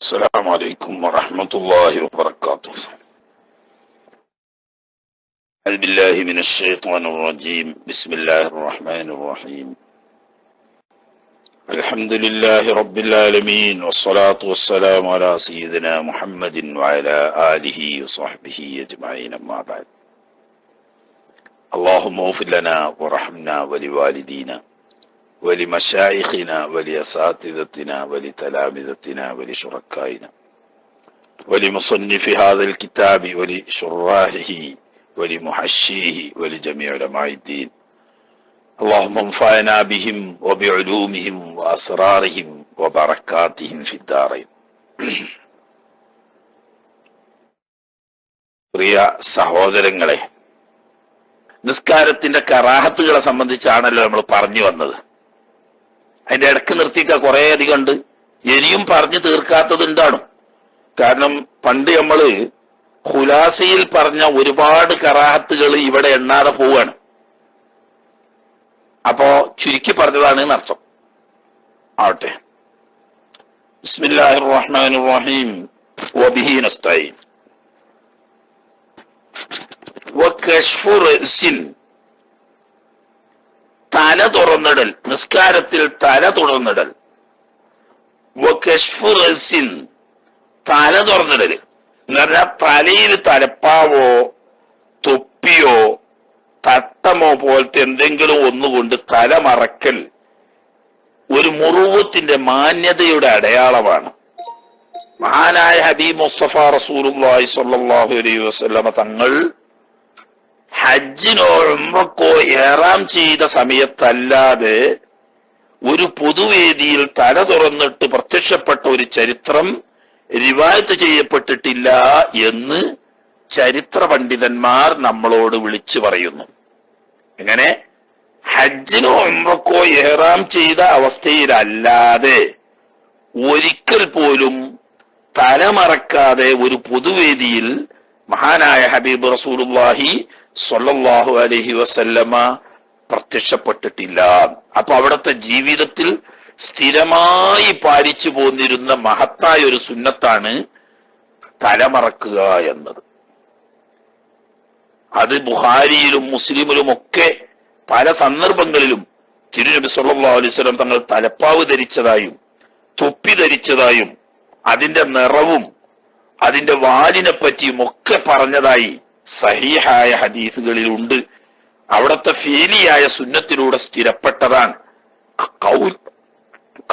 السلام عليكم ورحمة الله وبركاته. أعوذ بالله من الشيطان الرجيم. بسم الله الرحمن الرحيم. الحمد لله رب العالمين، والصلاة والسلام على سيدنا محمد وعلى آله وصحبه أجمعين، أما بعد. اللهم اغفر لنا ورحمنا ولوالدينا ولمشايخنا ولأساتذتنا ولتلامذتنا ولشركائنا ولمصنف هذا الكتاب ولشراحه ولمحشيه ولجميع علماء الدين. اللهم انفعنا بهم وبعلومهم وأسرارهم وبركاتهم في الدارين. പ്രിയ സഹോദരങ്ങളെ, നിസ്കാരത്തിന്റെ കറാഹത്തുകളെ സംബന്ധിച്ചാണല്ലോ നമ്മൾ പറഞ്ഞു വന്നത്. അതിന്റെ ഇടക്ക് നിർത്തിക്ക കുറെ അധികം ഉണ്ട്, ഇനിയും പറഞ്ഞു തീർക്കാത്തത് ഉണ്ടാണോ? കാരണം പണ്ട് നമ്മള് ഖുലാസയിൽ പറഞ്ഞ ഒരുപാട് കറാഹത്തുകൾ ഇവിടെ എണ്ണാതെ പോവാണ്. അപ്പോ ചുരുക്കി പറഞ്ഞതാണ് എന്നർത്ഥം. ആവട്ടെ. ബിസ്മില്ലാഹിർ റഹ്മാനിർ റഹീം. വബിഹി നസ്തഈൻ. വകശ്ഫു റഅ്സിൻ, തല തുറന്നിടൽ, നിസ്കാരത്തിൽ തല തുറന്നിടൽ. വകശ്ഫു റഅ്സിൻ, തല തുറന്നിടൽ എന്ന് പറഞ്ഞാൽ തലയിൽ തലപ്പാവോ തൊപ്പിയോ തട്ടമോ പോലത്തെ എന്തെങ്കിലും ഒന്നുകൊണ്ട് തല മറക്കൽ ഒരു മുറുവത്തിന്റെ മാന്യതയുടെ അടയാളമാണ്. മഹാനായ ഹബീബ് മുസ്തഫ റസൂലുള്ളാഹി സ്വല്ലല്ലാഹു അലൈഹി വസല്ലമ തങ്ങൾ ഹജ്ജിനോ ഉംറക്കോ ഇഹ്റാം ചെയ്ത സമയത്തല്ലാതെ ഒരു പൊതുവേദിയിൽ തല തുറന്നിട്ട് പ്രത്യക്ഷപ്പെട്ട ഒരു ചരിത്രം റിവായത്ത് ചെയ്യപ്പെട്ടിട്ടില്ല എന്ന് ചരിത്ര പണ്ഡിതന്മാർ നമ്മളോട് വിളിച്ചു പറയുന്നു. എങ്ങനെ? ഹജ്ജിനോ ഉംറക്കോ ഇഹ്റാം ചെയ്ത അവസ്ഥയിലല്ലാതെ ഒരിക്കൽ പോലും തലമറക്കാതെ ഒരു പൊതുവേദിയിൽ മഹാനായ ഹബീബ് റസൂലുള്ളാഹി സ്വല്ലല്ലാഹു അലൈഹി വസല്ലമ പ്രത്യക്ഷപ്പെട്ടിട്ടില്ല. അപ്പൊ അവിടുത്തെ ജീവിതത്തിൽ സ്ഥിരമായി പാലിച്ചു പോന്നിരുന്ന മഹത്തായ ഒരു സുന്നത്താണ് തലമറക്കുക എന്നത്. അത് ബുഖാരിയിലും മുസ്ലിമിലും ഒക്കെ പല സന്ദർഭങ്ങളിലും തിരുനബി സല്ലല്ലാഹു അലൈഹി വസല്ലം തങ്ങൾ തലപ്പാവ് ധരിച്ചതായും തൊപ്പി ധരിച്ചതായും അതിന്റെ നിറവും അതിന്റെ വാലിനെ പറ്റിയും ഒക്കെ പറഞ്ഞതായി സഹീഹായ ഹദീസുകളിലുണ്ട്. അവിടുത്തെ ഫീലിയായ സുന്നത്തിലൂടെ സ്ഥിരപ്പെട്ടതാണ്.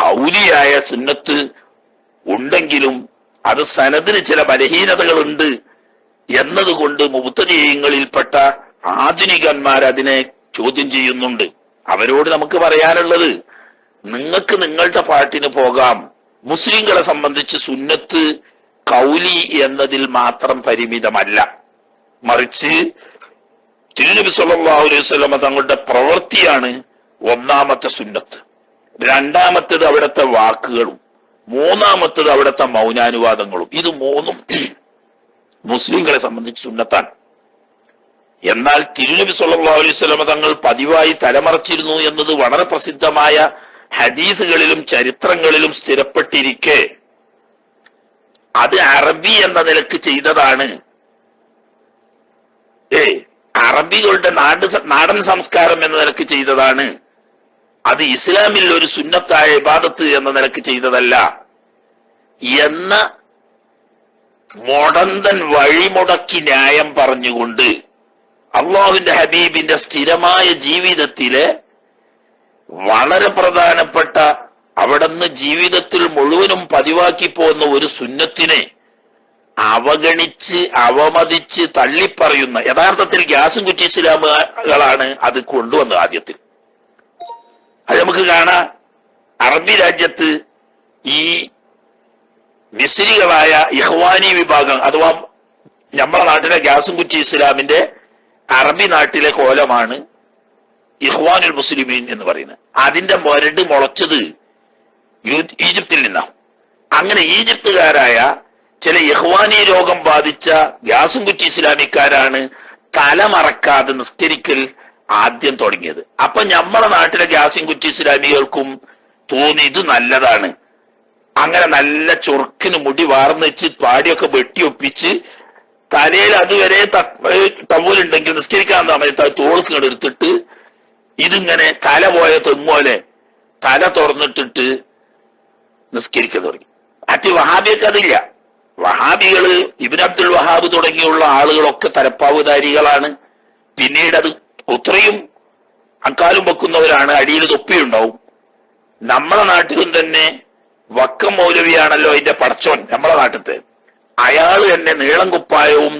കൗലിയായ സുന്നത്ത് ഉണ്ടെങ്കിലും അത് സനദിന് ചില ബലഹീനതകളുണ്ട് എന്നതുകൊണ്ട് മുബ്തദിഈങ്ങളിൽപ്പെട്ട ആധുനികന്മാർ അതിനെ ചോദ്യം ചെയ്യുന്നുണ്ട്. അവരോട് നമുക്ക് പറയാനുള്ളത്, നിങ്ങൾക്ക് നിങ്ങളുടെ പാട്ടിന് പോകാം. മുസ്ലിങ്ങളെ സംബന്ധിച്ച് സുന്നത്ത് കൗലി എന്നതിൽ മാത്രം പരിമിതമല്ല, മറിച്ച് തിരുനബി സല്ലല്ലാഹു അലൈഹി വസല്ലമ തങ്ങളുടെ പ്രവൃത്തിയാണ് ഒന്നാമത്തെ സുന്നത്ത്. രണ്ടാമത്തേത് അവിടുത്തെ വാക്കുകളും, മൂന്നാമത്തേത് അവിടുത്തെ മൗനാനുവാദങ്ങളും. ഇത് മൂന്നും മുസ്ലിങ്ങളെ സംബന്ധിച്ച് സുന്നത്താണ്. എന്നാൽ തിരുനബി സല്ലല്ലാഹു അലൈഹി വസല്ലമ തങ്ങൾ പതിവായി തലമറച്ചിരുന്നു എന്നത് വളരെ പ്രസിദ്ധമായ ഹദീസുകളിലും ചരിത്രങ്ങളിലും സ്ഥിരപ്പെട്ടിരിക്കെ അത് അറബി എന്ന നിലക്ക് ചെയ്തതാണ്. അറബികളുടെ നാടൻ സംസ്കാരം എന്ന നിലക്ക് ചെയ്തതാണ്. അത് ഇസ്ലാമിൽ ഒരു സുന്നത്തായ ഇബാദത്ത് എന്ന നിലക്ക് ചെയ്തതല്ല എന്ന മൊടന്തൻ വഴിമുടക്കി ന്യായം പറഞ്ഞുകൊണ്ട് അള്ളാഹുവിന്റെ ഹബീബിന്റെ സ്ഥിരമായ ജീവിതത്തിലെ വളരെ പ്രധാനപ്പെട്ട അവിടുന്ന് ജീവിതത്തിൽ മുഴുവനും പതിവാക്കി പോകുന്ന ഒരു സുന്നത്തിനെ അവഗണിച്ച് അവമതിച്ച് തള്ളിപ്പറയുന്ന യഥാർത്ഥത്തിൽ ഗ്യാസും കുറ്റി ഇസ്ലാമുകളാണ് അത് കൊണ്ടുവന്നത്. ആദ്യത്തിൽ അത് നമുക്ക് കാണാം. അറബി രാജ്യത്ത് ഈ മിസ്രികളായ ഇഖ്വാനി വിഭാഗം അഥവാ നമ്മുടെ നാട്ടിലെ ഗ്യാസും കുറ്റി ഇസ്ലാമിന്റെ അറബി നാട്ടിലെ കോലമാണ് ഇഖ്വാനുൽ മുസ്ലിമീൻ എന്ന് പറയുന്നത്. അതിന്റെ മൊരട് മുളച്ചത് ഈജിപ്തിൽ നിന്നാണ്. അങ്ങനെ ഈജിപ്തുകാരായ ചില ഇഖ്വാനി രോഗം ബാധിച്ച ഗ്യാസും കുറ്റി ഇസ്ലാമിക്കാരാണ് തലമറക്കാതെ നിസ്കരിക്കൽ ആദ്യം തുടങ്ങിയത്. അപ്പൊ നമ്മുടെ നാട്ടിലെ ഗ്യാസും കുറ്റി ഇസ്ലാമികൾക്കും തോന്നി ഇത് നല്ലതാണ്, അങ്ങനെ നല്ല ചൊറുക്കിന് മുടി വാർന്ന് വെച്ച് പാടിയൊക്കെ വെട്ടിയൊപ്പിച്ച് തലയിൽ അതുവരെ ടവലുണ്ടെങ്കിൽ നിസ്കരിക്കാൻ സമയത്ത് അത് തോൾക്ക് എടുത്തിട്ട് ഇതിങ്ങനെ തല പോയ തെങ്ങോലെ തല തുറന്നിട്ടിട്ട് നിസ്കരിക്കാൻ തുടങ്ങി. മറ്റ് വഹാബിയൊക്കെ അതില്ല. വഹാബികള് ഇബ്നു അബ്ദുൽ വഹാബ് തുടങ്ങിയുള്ള ആളുകളൊക്കെ തലപ്പാവുധാരികളാണ്. പിന്നീട് അത് ഉത്രയും അക്കാലും വെക്കുന്നവരാണ്. അടിയിൽ തൊപ്പിയുണ്ടാവും. നമ്മളെ നാട്ടിലും തന്നെ വക്കം മൗലവിയാണല്ലോ അതിന്റെ പടച്ചോൻ, നമ്മളെ നാട്ടിലത്തെ. അയാൾ തന്നെ നീളം കുപ്പായവും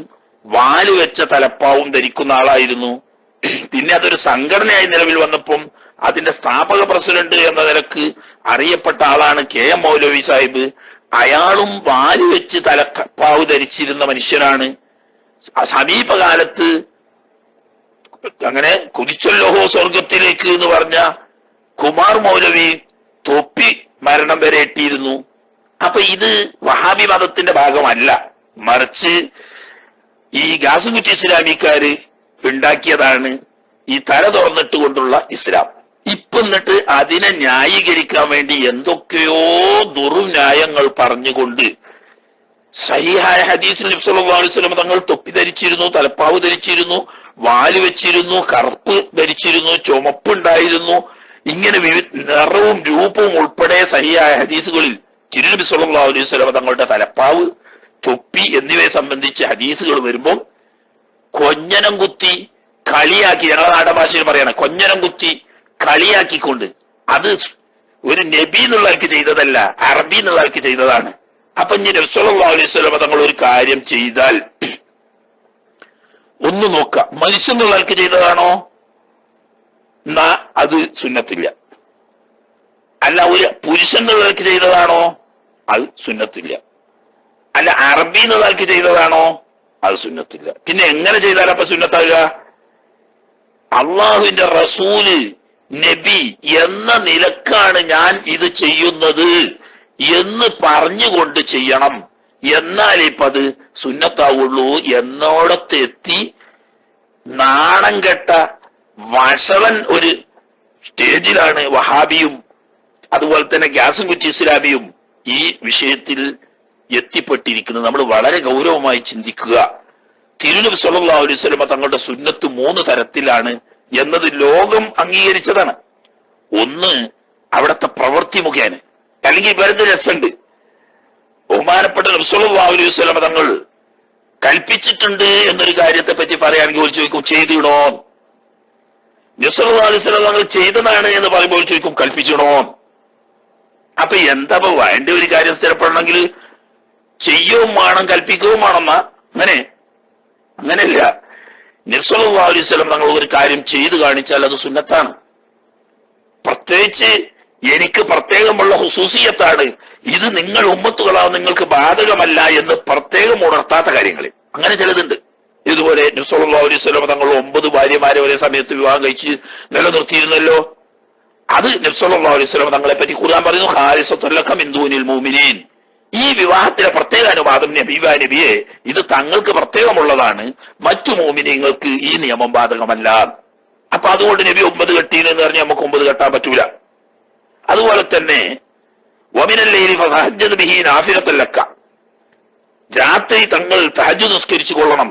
വാല് വെച്ച തലപ്പാവും ധരിക്കുന്ന ആളായിരുന്നു. പിന്നെ അതൊരു സംഘടനയായി നിലവിൽ വന്നപ്പം അതിന്റെ സ്ഥാപക പ്രസിഡന്റ് എന്ന നിലക്ക് അറിയപ്പെട്ട ആളാണ് KM മൗലവി സാഹിബ്. അയാളും വാല് വെച്ച് തലപ്പാവ് ധരിച്ചിരുന്ന മനുഷ്യനാണ്. സമീപകാലത്ത് അങ്ങനെ കുതിച്ചല്ലോഹോ സ്വർഗത്തിലേക്ക് എന്ന് പറഞ്ഞ കുമാർ മൗലവി തൊപ്പി മരണം വരെ എത്തിയിരുന്നു. അപ്പൊ ഇത് വഹാബി മതത്തിന്റെ ഭാഗമല്ല, മറിച്ച് ഈ ഗാസുകുറ്റി ഇസ്ലാമിക്കാര് ഉണ്ടാക്കിയതാണ് ഈ തല തുറന്നിട്ട് കൊണ്ടുള്ള ഇസ്ലാം. ഇപ്പൊ എന്നിട്ട് അതിനെ ന്യായീകരിക്കാൻ വേണ്ടി എന്തൊക്കെയോ ദുർന്യായങ്ങൾ പറഞ്ഞുകൊണ്ട് സഹീഹായ ഹദീസിൽ നബി സല്ലല്ലാഹു അലൈഹി വസല്ലം തങ്ങൾ തൊപ്പി ധരിച്ചിരുന്നു, തലപ്പാവ് ധരിച്ചിരുന്നു, വാല് വെച്ചിരുന്നു, കറുപ്പ് ധരിച്ചിരുന്നു, ചുമപ്പുണ്ടായിരുന്നു, ഇങ്ങനെ നിറവും രൂപവും ഉൾപ്പെടെ സഹീഹായ ഹദീസുകളിൽ തിരുനബി സല്ലല്ലാഹു അലൈഹി വസല്ലം തങ്ങളുടെ തലപ്പാവ്, തൊപ്പി എന്നിവയെ സംബന്ധിച്ച് ഹദീസുകൾ വരുമ്പോൾ കൊഞ്ഞനം കുത്തി കളിയാക്കി, ഞങ്ങളുടെ നാടൻ ഭാഷയിൽ പറയാണ്, കൊഞ്ഞനം കുത്തി കളിയാക്കിക്കൊണ്ട് അത് ഒരു നബി എന്നുള്ളവർക്ക് ചെയ്തതല്ല, അറബി എന്നുള്ളവർക്ക് ചെയ്തതാണ്. അപ്പൊ ഇനി നബി സല്ലല്ലാഹു അലൈഹി വസല്ലം തങ്ങൾ ഒരു കാര്യം ചെയ്താൽ ഒന്ന് നോക്കാം, മനുഷ്യൻ എന്നുള്ളവർക്ക് ചെയ്തതാണോ എന്നാ അത് സുന്നത്തില്ല. അല്ല ഒരു പുരുഷൻ എന്നുള്ളവർക്ക് ചെയ്തതാണോ അത് സുന്നത്തില്ല. അല്ല അറബി എന്നുള്ളവർക്ക് ചെയ്തതാണോ അത് സുന്നത്തില്ല. പിന്നെ എങ്ങനെ ചെയ്താൽ അപ്പൊ സുന്നത്താകുക? അള്ളാഹുവിന്റെ റസൂല് നബി എന്ന നിലക്കാണ് ഞാൻ ഇത് ചെയ്യുന്നത് എന്ന് പറഞ്ഞുകൊണ്ട് ചെയ്യണം, എന്നാലേ ഇപ്പൊ അത് സുന്നത്താവുള്ളൂ എന്നോടത്തെത്തി നാണം കെട്ട വഷളൻ ഒരു സ്റ്റേജിലാണ് വഹാബിയും അതുപോലെ തന്നെ ഗ്യാസും കുറ്റി ഇസ്ലാമിയും ഈ വിഷയത്തിൽ എത്തിപ്പെട്ടിരിക്കുന്നത്. നമ്മൾ വളരെ ഗൗരവമായി ചിന്തിക്കുക. തിരുനബി സല്ലല്ലാഹു അലൈഹി വസല്ലം തങ്ങളുടെ സുന്നത്ത് 3 തരത്തിലാണ് എന്നത് ലോകം അംഗീകരിച്ചതാണ്. ഒന്ന് അവിടുത്തെ പ്രവൃത്തി മുഖേന, അല്ലെങ്കിൽ ഇവരുടെ രസമുണ്ട്. ബഹുമാനപ്പെട്ട നബി സല്ലല്ലാഹു അലൈഹി വസല്ലം തങ്ങൾ കൽപ്പിച്ചിട്ടുണ്ട് എന്നൊരു കാര്യത്തെ പറ്റി പറയുകയാണെങ്കിൽ ഒരു ചോദിക്കും ചെയ്തിടണോ? നബി സല്ലല്ലാഹു അലൈഹി വസല്ലം തങ്ങൾ ചെയ്തതാണ് എന്ന് പറയുമ്പോൾ ചോദിക്കും കൽപ്പിച്ചിടണോ? അപ്പൊ എന്താ വേണ്ട ഒരു കാര്യം സ്ഥിരപ്പെടണമെങ്കിൽ ചെയ്യവും വേണം കൽപ്പിക്കുകയും വേണമെന്നാ? അങ്ങനെയല്ല. നബി സല്ലല്ലാഹു അലൈഹി വസല്ലം തങ്ങൾ ഒരു കാര്യം ചെയ്തു കാണിച്ചാൽ അത് സുന്നത്താണ്. പ്രത്യേകിച്ച് എനിക്ക് പ്രത്യേകമുള്ള ഹുസൂസിയത്താണ് ഇത്, നിങ്ങൾ ഉമ്മത്തുകളാവും നിങ്ങൾക്ക് ബാധകമല്ല എന്ന് പ്രത്യേകം ഉണർത്താത്ത കാര്യങ്ങളിൽ അങ്ങനെ ചിലതുണ്ട്. ഇതുപോലെ നബി സല്ലല്ലാഹു അലൈഹി വസല്ലം തങ്ങൾ 9 ഭാര്യമാരെ ഒരേ സമയത്ത് വിവാഹം കഴിച്ച് നിലനിർത്തിയിരുന്നല്ലോ. അത് നബി സല്ലല്ലാഹു അലൈഹി വസല്ലം തങ്ങളെ പറ്റി ഖുർആൻ പറയുന്നു, ഖാലിസത്തുൽ ലക മിൻ ദൂനിൽ മുഅ്മിനീൻ. ഈ വിവാഹത്തിലെ പ്രത്യേക അനുവാദം നബിയെ ഇത് തങ്ങൾക്ക് പ്രത്യേകമുള്ളതാണ്, മറ്റു മുഅ്മിനീങ്ങൾക്ക് ഈ നിയമം ബാധകമല്ല. അപ്പൊ അതുകൊണ്ട് നബി 9 കെട്ടീന്ന് പറഞ്ഞാൽ നമുക്ക് 9 കെട്ടാൻ പറ്റൂല. അതുപോലെ തന്നെ വമിനൽ ലൈലി ഫതഹജ്ജദ് ബിഹി നാഫിലത്തുൽ ലക, രാത്രി തങ്ങൾ തഹജ്ജുദ് നിസ്കരിച്ചു കൊള്ളണം.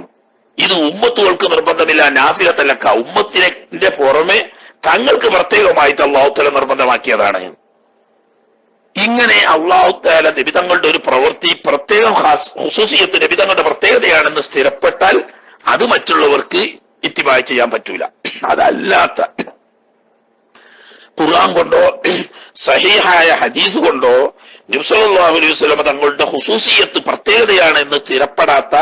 ഇത് ഉമ്മത്തുകൾക്ക് നിർബന്ധമില്ല, നാഫിലത്തുൽ ലക ഉമ്മത്തിന്റെ പുറമെ തങ്ങൾക്ക് പ്രത്യേകമായിട്ട് അല്ലാഹു തആല നിർബന്ധമാക്കിയതാണ്. ഇങ്ങനെ അല്ലാഹു തആല നബി തങ്ങളുടെ ഒരു പ്രവൃത്തി പ്രത്യേകം ഖുസൂസിയത്ത് നബി തങ്ങളുടെ പ്രത്യേകതയാണെന്ന് സ്ഥിരപ്പെട്ടാൽ അത് മറ്റുള്ളവർക്ക് ഇത്തിബാഅ് ചെയ്യാൻ പറ്റൂല. അതല്ലാത്ത ഖുർആൻ കൊണ്ടോ സഹീഹായ ഹദീസ് കൊണ്ടോ നബി സല്ലല്ലാഹു അലൈഹി വസല്ലം തങ്ങളുടെ ഖുസൂസിയത്ത് പ്രത്യേകതയാണ് എന്ന് സ്ഥിരപ്പെടാത്ത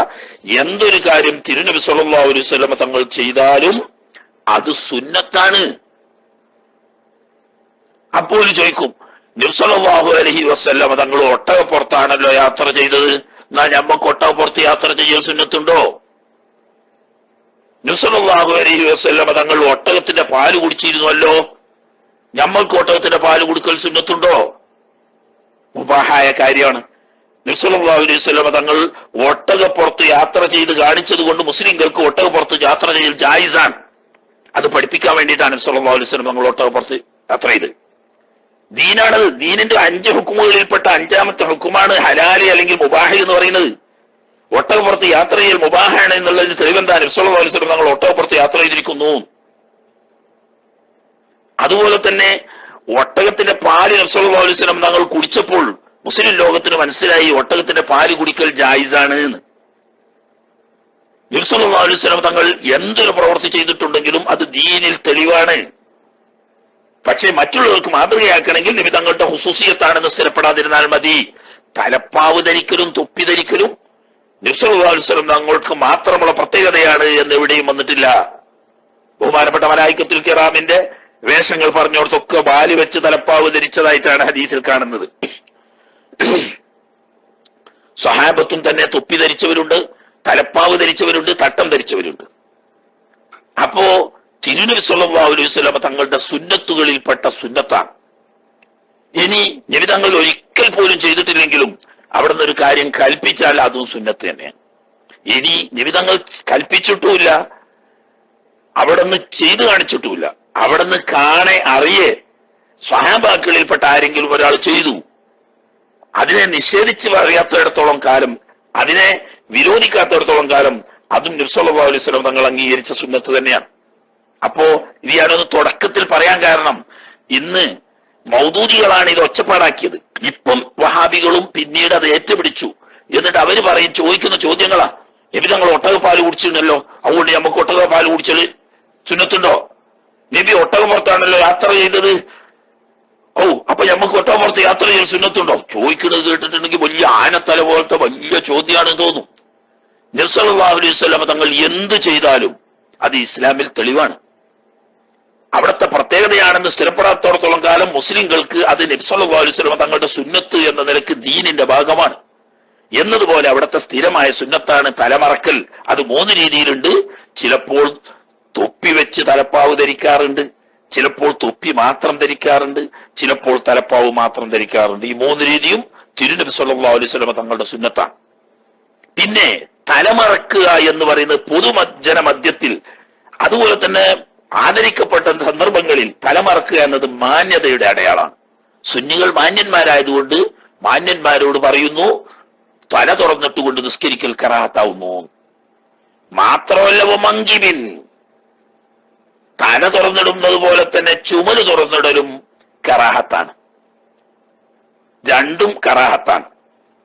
എന്തൊരു കാര്യം തിരുനബി സല്ലല്ലാഹു അലൈഹി വസല്ലം തങ്ങൾ ചെയ്താലും അത് സുന്നത്താണ്. അപ്പോൾ ചോദിക്കും, നബി സല്ലല്ലാഹു അലൈഹി വസല്ലം തങ്ങൾ ഒട്ടകപ്പുറത്താണല്ലോ യാത്ര ചെയ്തത്, എന്നാ ഞമ്മക്ക് ഒട്ടകപ്പുറത്ത് യാത്ര ചെയ്യൽ സുന്നത്തുണ്ടോ? നബി സല്ലല്ലാഹു അലൈഹി വസല്ലം തങ്ങൾ ഒട്ടകത്തിന്റെ പാല് കുടിച്ചിരുന്നുവല്ലോ, ഞമ്മൾക്ക് ഒട്ടകത്തിന്റെ പാല് കൊടുക്കൽ സുന്നത്തുണ്ടോ? മുബാഹായ കാര്യമാണ്. നബി സല്ലല്ലാഹു അലൈഹി വസല്ലം തങ്ങൾ ഒട്ടകപ്പുറത്ത് യാത്ര ചെയ്ത് കാണിച്ചത് കൊണ്ട് മുസ്ലിങ്ങൾക്ക് ഒട്ടകപ്പുറത്ത് യാത്ര ചെയ്യൽ ജായിസാണ്. അത് പഠിപ്പിക്കാൻ വേണ്ടിയിട്ടാണ് നബി സല്ലല്ലാഹു അലൈഹി വസല്ലം തങ്ങൾ ഒട്ടകപ്പുറത്ത് യാത്ര ചെയ്ത്. ദീനാണത്. ദീനിന്റെ 5 ഹുക്കുമുകളിൽപ്പെട്ട 5ാമത്തെ ഹുക്കുമാണ് ഹലാല് അല്ലെങ്കിൽ മുബാഹ് എന്ന് പറയുന്നത്. ഒട്ടകപ്പുറത്ത് യാത്ര ചെയ്യൽ മുബാഹാണ് എന്നുള്ളതിന് തെളിവെന്താ? നബി സല്ലല്ലാഹു അലൈഹി വസല്ലം തങ്ങൾ ഒട്ടകപ്പുറത്ത് യാത്ര ചെയ്തിരിക്കുന്നു. അതുപോലെ തന്നെ ഒട്ടകത്തിന്റെ പാല് നബി സല്ലല്ലാഹു അലൈഹി വസല്ലം തങ്ങൾ കുടിച്ചപ്പോൾ മുസ്ലിം ലോകത്തിന് മനസ്സിലായി ഒട്ടകത്തിന്റെ പാല് കുടിക്കൽ ജായിസാണ് എന്ന്. നബി സല്ലല്ലാഹു അലൈഹി വസല്ലം തങ്ങൾ എന്തൊരു പ്രവൃത്തി ചെയ്തിട്ടുണ്ടെങ്കിലും അത് ദീനിൽ തെളിവാണ്. പക്ഷെ മറ്റുള്ളവർക്ക് മാതൃകയാക്കണമെങ്കിൽ നബി തങ്ങളുടെ ഹുസൂസിയത്താണെന്ന് സ്ഥിരപ്പെടാതിരുന്നാൽ മതി. തലപ്പാവ് ധരിക്കലും തൊപ്പി ധരിക്കലും നബി സല്ലല്ലാഹു അലൈഹി വസല്ലം തങ്ങൾക്ക് മാത്രമുള്ള പ്രത്യേകതയാണ് എന്ന് എവിടെയും വന്നിട്ടില്ല. ബഹുമാനപ്പെട്ട മലായികത്തുൽ കിറാമിന്റെ വേഷങ്ങൾ പറഞ്ഞോടത്തൊക്കെ ബാലി വെച്ച് തലപ്പാവ് ധരിച്ചതായിട്ടാണ് ഹദീസിൽ കാണുന്നത്. സ്വഹാബത്തും തന്നെ തൊപ്പി ധരിച്ചവരുണ്ട്, തലപ്പാവ് ധരിച്ചവരുണ്ട്, തട്ടം ധരിച്ചവരുണ്ട്. അപ്പോ തിരുനബി സല്ലല്ലാഹു അലൈഹി വസല്ലം തങ്ങളുടെ സുന്നത്തുകളിൽപ്പെട്ട സുന്നത്താണ്. ഇനി നബി തങ്ങൾ ഒരിക്കൽ പോലും ചെയ്തിട്ടില്ലെങ്കിലും അവിടുന്ന് ഒരു കാര്യം കൽപ്പിച്ചാൽ അതും സുന്നത്ത് തന്നെയാണ്. ഇനി നബി തങ്ങൾ കൽപ്പിച്ചിട്ടുമില്ല, അവിടുന്ന് ചെയ്തു കാണിച്ചിട്ടുമില്ല, അവിടുന്ന് കാണെ അറിയേ സ്വഹാബാക്കളിൽപ്പെട്ട ആരെങ്കിലും ഒരാൾ ചെയ്തു, അതിനെ നിഷേധിച്ച് പറയാത്തിടത്തോളം കാലം, അതിനെ വിരോധിക്കാത്തിടത്തോളം കാലം അതും നബി സല്ലല്ലാഹു അലൈഹി വസല്ലം തങ്ങൾ അംഗീകരിച്ച സുന്നത്ത് തന്നെയാണ്. അപ്പോ ഇത് ഞാനൊന്ന് തുടക്കത്തിൽ പറയാൻ കാരണം, ഇന്ന് മൗദൂദികളാണ് ഇത് ഒച്ചപ്പാടാക്കിയത്. ഇപ്പം വഹാബികളും പിന്നീട് അത് ഏറ്റുപിടിച്ചു. എന്നിട്ട് അവര് പറയും, ചോദിക്കുന്ന ചോദ്യങ്ങളാ, നബി തങ്ങൾ ഒട്ടകപ്പാല് കുടിച്ചിരുന്നല്ലോ, അതുകൊണ്ട് നമുക്ക് ഒട്ടകപ്പാല് കുടിച്ചത് സുന്നത്തുണ്ടോ? നബി ഒട്ടകപ്പുറത്താണല്ലോ യാത്ര ചെയ്തത്, അപ്പൊ നമുക്ക് ഒട്ടകപ്പുറത്ത് യാത്ര ചെയ്യൽ സുന്നത്തുണ്ടോ? ചോദിക്കുന്നത് കേട്ടിട്ടുണ്ടെങ്കിൽ വലിയ ആനത്തല പോലത്തെ വലിയ ചോദ്യമാണെന്ന് തോന്നും. നബി സല്ലല്ലാഹു അലൈഹി വസല്ലം തങ്ങൾ എന്ത് ചെയ്താലും അത് ഇസ്ലാമിൽ തെളിവാണ്, അവിടുത്തെ പ്രത്യേകതയാണെന്ന് സ്ഥിരപ്പെടാത്തോടത്തോളം കാലം മുസ്ലിങ്ങൾക്ക് അത് നബി സല്ലല്ലാഹു അലൈഹി വസല്ലം തങ്ങളുടെ സുന്നത്ത് എന്ന നിലക്ക് ദീനിന്റെ ഭാഗമാണ്. എന്നതുപോലെ അവിടുത്തെ സ്ഥിരമായ സുന്നത്താണ് തലമറക്കൽ. അത് 3 രീതിയിലുണ്ട്. ചിലപ്പോൾ തൊപ്പി വെച്ച് തലപ്പാവ് ധരിക്കാറുണ്ട്, ചിലപ്പോൾ തൊപ്പി മാത്രം ധരിക്കാറുണ്ട്, ചിലപ്പോൾ തലപ്പാവ് മാത്രം ധരിക്കാറുണ്ട്. ഈ 3 രീതിയും തിരുനബി സല്ലല്ലാഹു അലൈഹി വസല്ലം തങ്ങളുടെ സുന്നത്താണ്. പിന്നെ തലമറക്കുക എന്ന് പറയുന്നത് പൊതുജനമധ്യത്തിൽ, അതുപോലെ തന്നെ ആദരിക്കപ്പെട്ട സന്ദർഭങ്ങളിൽ തലമറക്കുക എന്നത് മാന്യതയുടെ അടയാളമാണ്. സുന്നികൾ മാന്യന്മാരായതുകൊണ്ട് മാന്യന്മാരോട് പറയുന്നു, തല തുറന്നിട്ടുകൊണ്ട് നിസ്കരിക്കൽ കറാഹത്താവുന്നു. മാത്രമല്ല മങ്കിബിൻ, തല തുറന്നിടുന്നത് പോലെ തന്നെ ചുമല് തുറന്നിടലും കറാഹത്താണ്. രണ്ടും കറാഹത്താണ്.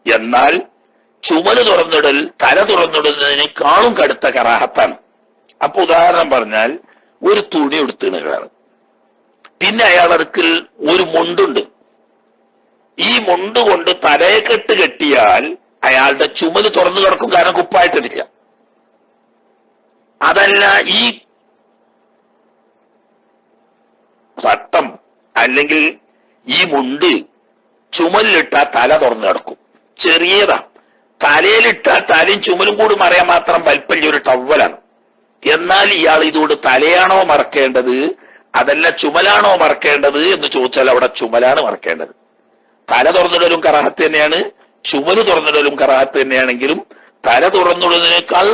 എന്നാൽ ചുമല് തുറന്നിടൽ തല തുറന്നിടുന്നതിനേക്കാളും കടുത്ത കറാഹത്താണ്. അപ്പൊ ഉദാഹരണം പറഞ്ഞാൽ, ഒരു തുണി എടുത്തിണ് ഒരാൾ, പിന്നെ അയാളടുക്കൽ ഒരു മുണ്ടുണ്ട്, ഈ മുണ്ട് കൊണ്ട് തലയെക്കെട്ട് കെട്ടിയാൽ അയാളുടെ ചുമല് തുറന്നു കിടക്കും, കാരണം കുപ്പായിട്ടില്ല. അതല്ല, ഈ തട്ടം അല്ലെങ്കിൽ ഈ മുണ്ട് ചുമലിലിട്ടാൽ തല തുറന്നു കിടക്കും, ചെറിയതാ. തലയിലിട്ടാൽ തലയും ചുമലും കൂടി മറയാൻ മാത്രം വലിപ്പല്ല ഒരു ടവലാണ്. എന്നാൽ ഇയാൾ ഇതുകൊണ്ട് തലയാണോ മറക്കേണ്ടത് അതല്ല ചുമലാണോ മറക്കേണ്ടത് എന്ന് ചോദിച്ചാൽ അവിടെ ചുമലാണ് മറക്കേണ്ടത്. തല തുറന്നിടലും കറാഹത്ത് തന്നെയാണ്, ചുമല് തുറന്നിടലും കറാഹത്ത് തന്നെയാണെങ്കിലും തല തുറന്നിടുന്നതിനേക്കാൾ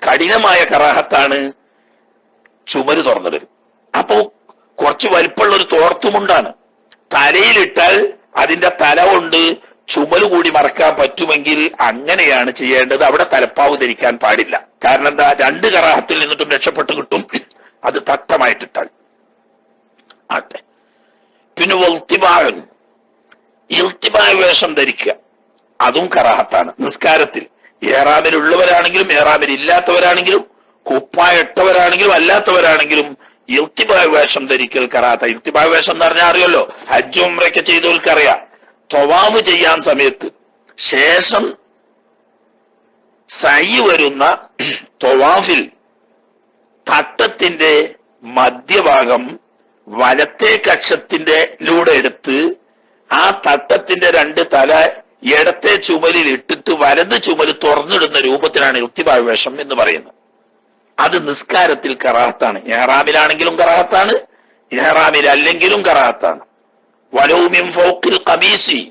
കഠിനമായ കറാഹത്താണ് ചുമല് തുറന്നിടൽ. അപ്പോ കുറച്ച് വലിപ്പമുള്ള ഒരു തോർത്തുമുണ്ടാണ്, തലയിലിട്ടാൽ അതിന്റെ തല കൊണ്ട് ചുമല് കൂടി മറക്കാൻ പറ്റുമെങ്കിൽ അങ്ങനെയാണ് ചെയ്യേണ്ടത്. അവിടെ തലപ്പാവ് ധരിക്കാൻ പാടില്ല. കാരണം എന്താ, 2 കറാഹത്തിൽ നിന്നിട്ടും രക്ഷപ്പെട്ട് കിട്ടും, അത് തട്ടമായിട്ടിട്ടാൽ. ആട്ടെ. പിന്നെ ഇൽത്തിബായ വേഷം ധരിക്കുക, അതും കറാഹത്താണ്. നിസ്കാരത്തിൽ ഏറാമിലുള്ളവരാണെങ്കിലും ഏറാമിൽ ഇല്ലാത്തവരാണെങ്കിലും കുപ്പായിട്ടവരാണെങ്കിലും അല്ലാത്തവരാണെങ്കിലും ഇൽത്തിബായ വേഷം ധരിക്കൽ കറാഹത്ത. ഇൽത്തിബായ വേഷം എന്ന് പറഞ്ഞാൽ അറിയല്ലോ, ഹജ്ജ് ഉംറയൊക്കെ ചെയ്തവർക്കറിയാം. തവാഫ് ചെയ്യാൻ സമയത്ത് ശേഷം സഅയ് വരുന്ന തവാഫിൽ തട്ടത്തിന്റെ മധ്യഭാഗം വലത്തെ കക്ഷത്തിന്റെ ലൂടെ എടുത്ത് ആ തട്ടത്തിന്റെ 2 തല ഇടത്തെ ചുമലിൽ ഇട്ടിട്ട് വലത് ചുമല് തുറന്നിടുന്ന രൂപത്തിലാണ് ഇൽത്തിബായ വേഷം എന്ന് പറയുന്നത്. അത് നിസ്കാരത്തിൽ കറാഹത്താണ്. ഇഹ്റാമിലാണെങ്കിലും കറാഹത്താണ്, ഇഹ്റാമിൽ അല്ലെങ്കിലും കറാഹത്താണ്. വലൗമിൻ ഫൗഖിൽ ഖമീസി,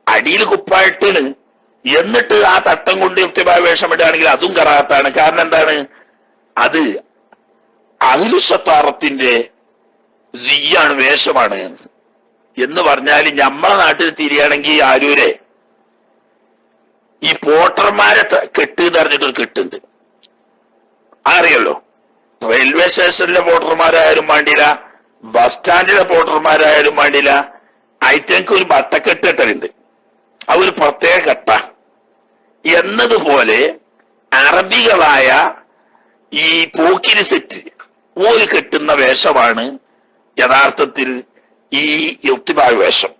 അടിയിൽ കുപ്പായിട്ടാണ് എന്നിട്ട് ആ തട്ടം കൊണ്ട് ഇൽത്തിബായ വേഷം ഇടുകയാണെങ്കിൽ അതും കറാഹത്താണ്. കാരണം എന്താണ്, അത് അഹ്ലു ശത്താറത്തിന്റെ സിയാണ്, വേഷമാണ്. എന്ന് പറഞ്ഞാൽ നമ്മളെ നാട്ടിൽ തിരിയാണെങ്കിൽ ആരൂരെ ഈ പോട്ടർമാരെ കെട്ട് എന്ന് പറഞ്ഞിട്ടൊരു കെട്ടുണ്ട്, അറിയല്ലോ. റെയിൽവേ സ്റ്റേഷനിലെ പോട്ടർമാരായാലും വേണ്ടില്ല, ബസ് സ്റ്റാൻഡിലെ പോട്ടർമാരായാലും വേണ്ടില്ല, ഐറ്റങ്ങൾക്ക് ഒരു ബട്ടക്കെട്ട് കെട്ടലുണ്ട്. അത് ഒരു പ്രത്യേക കെട്ട എന്നതുപോലെ അറബികളായ ഈ പോക്കിരി സെറ്റ് ഓല് കെട്ടുന്ന വേഷമാണ് യഥാർത്ഥത്തിൽ ഈ ഇർത്തിബായ് വേഷം.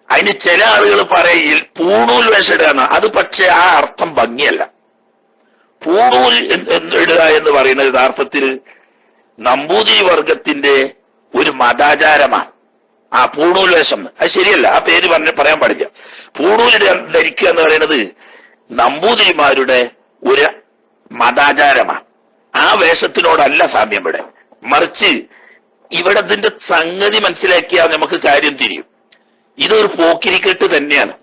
അതിന് ചില ആളുകൾ പറയിൽ പൂണൂൽ വേഷം ഇടുക, അത് പക്ഷെ ആ അർത്ഥം ഭംഗിയല്ല. പൂണൂൽ ഇടുക എന്ന് പറയുന്നത് യഥാർത്ഥത്തിൽ നമ്പൂതിരി വർഗത്തിന്റെ ഒരു മതാചാരമാണ്. ആ പൂണൂൽ വേഷം അത് ശരിയല്ല, ആ പേര് പറയാൻ പാടില്ല. പൂണൂൽ ധരിക്കുക എന്ന് പറയുന്നത് നമ്പൂതിരിമാരുടെ ഒരു മതാചാരമാണ്. ആ വേഷത്തിനോടല്ല സാമ്യം ഇവിടെ. മറിച്ച് ഇവിടെ ഇതിന്റെ സംഗതി മനസ്സിലാക്കിയാൽ നമുക്ക് കാര്യം തിരിയും. ഇതൊരു പോക്കിരിക്കെട്ട് തന്നെയാണ്,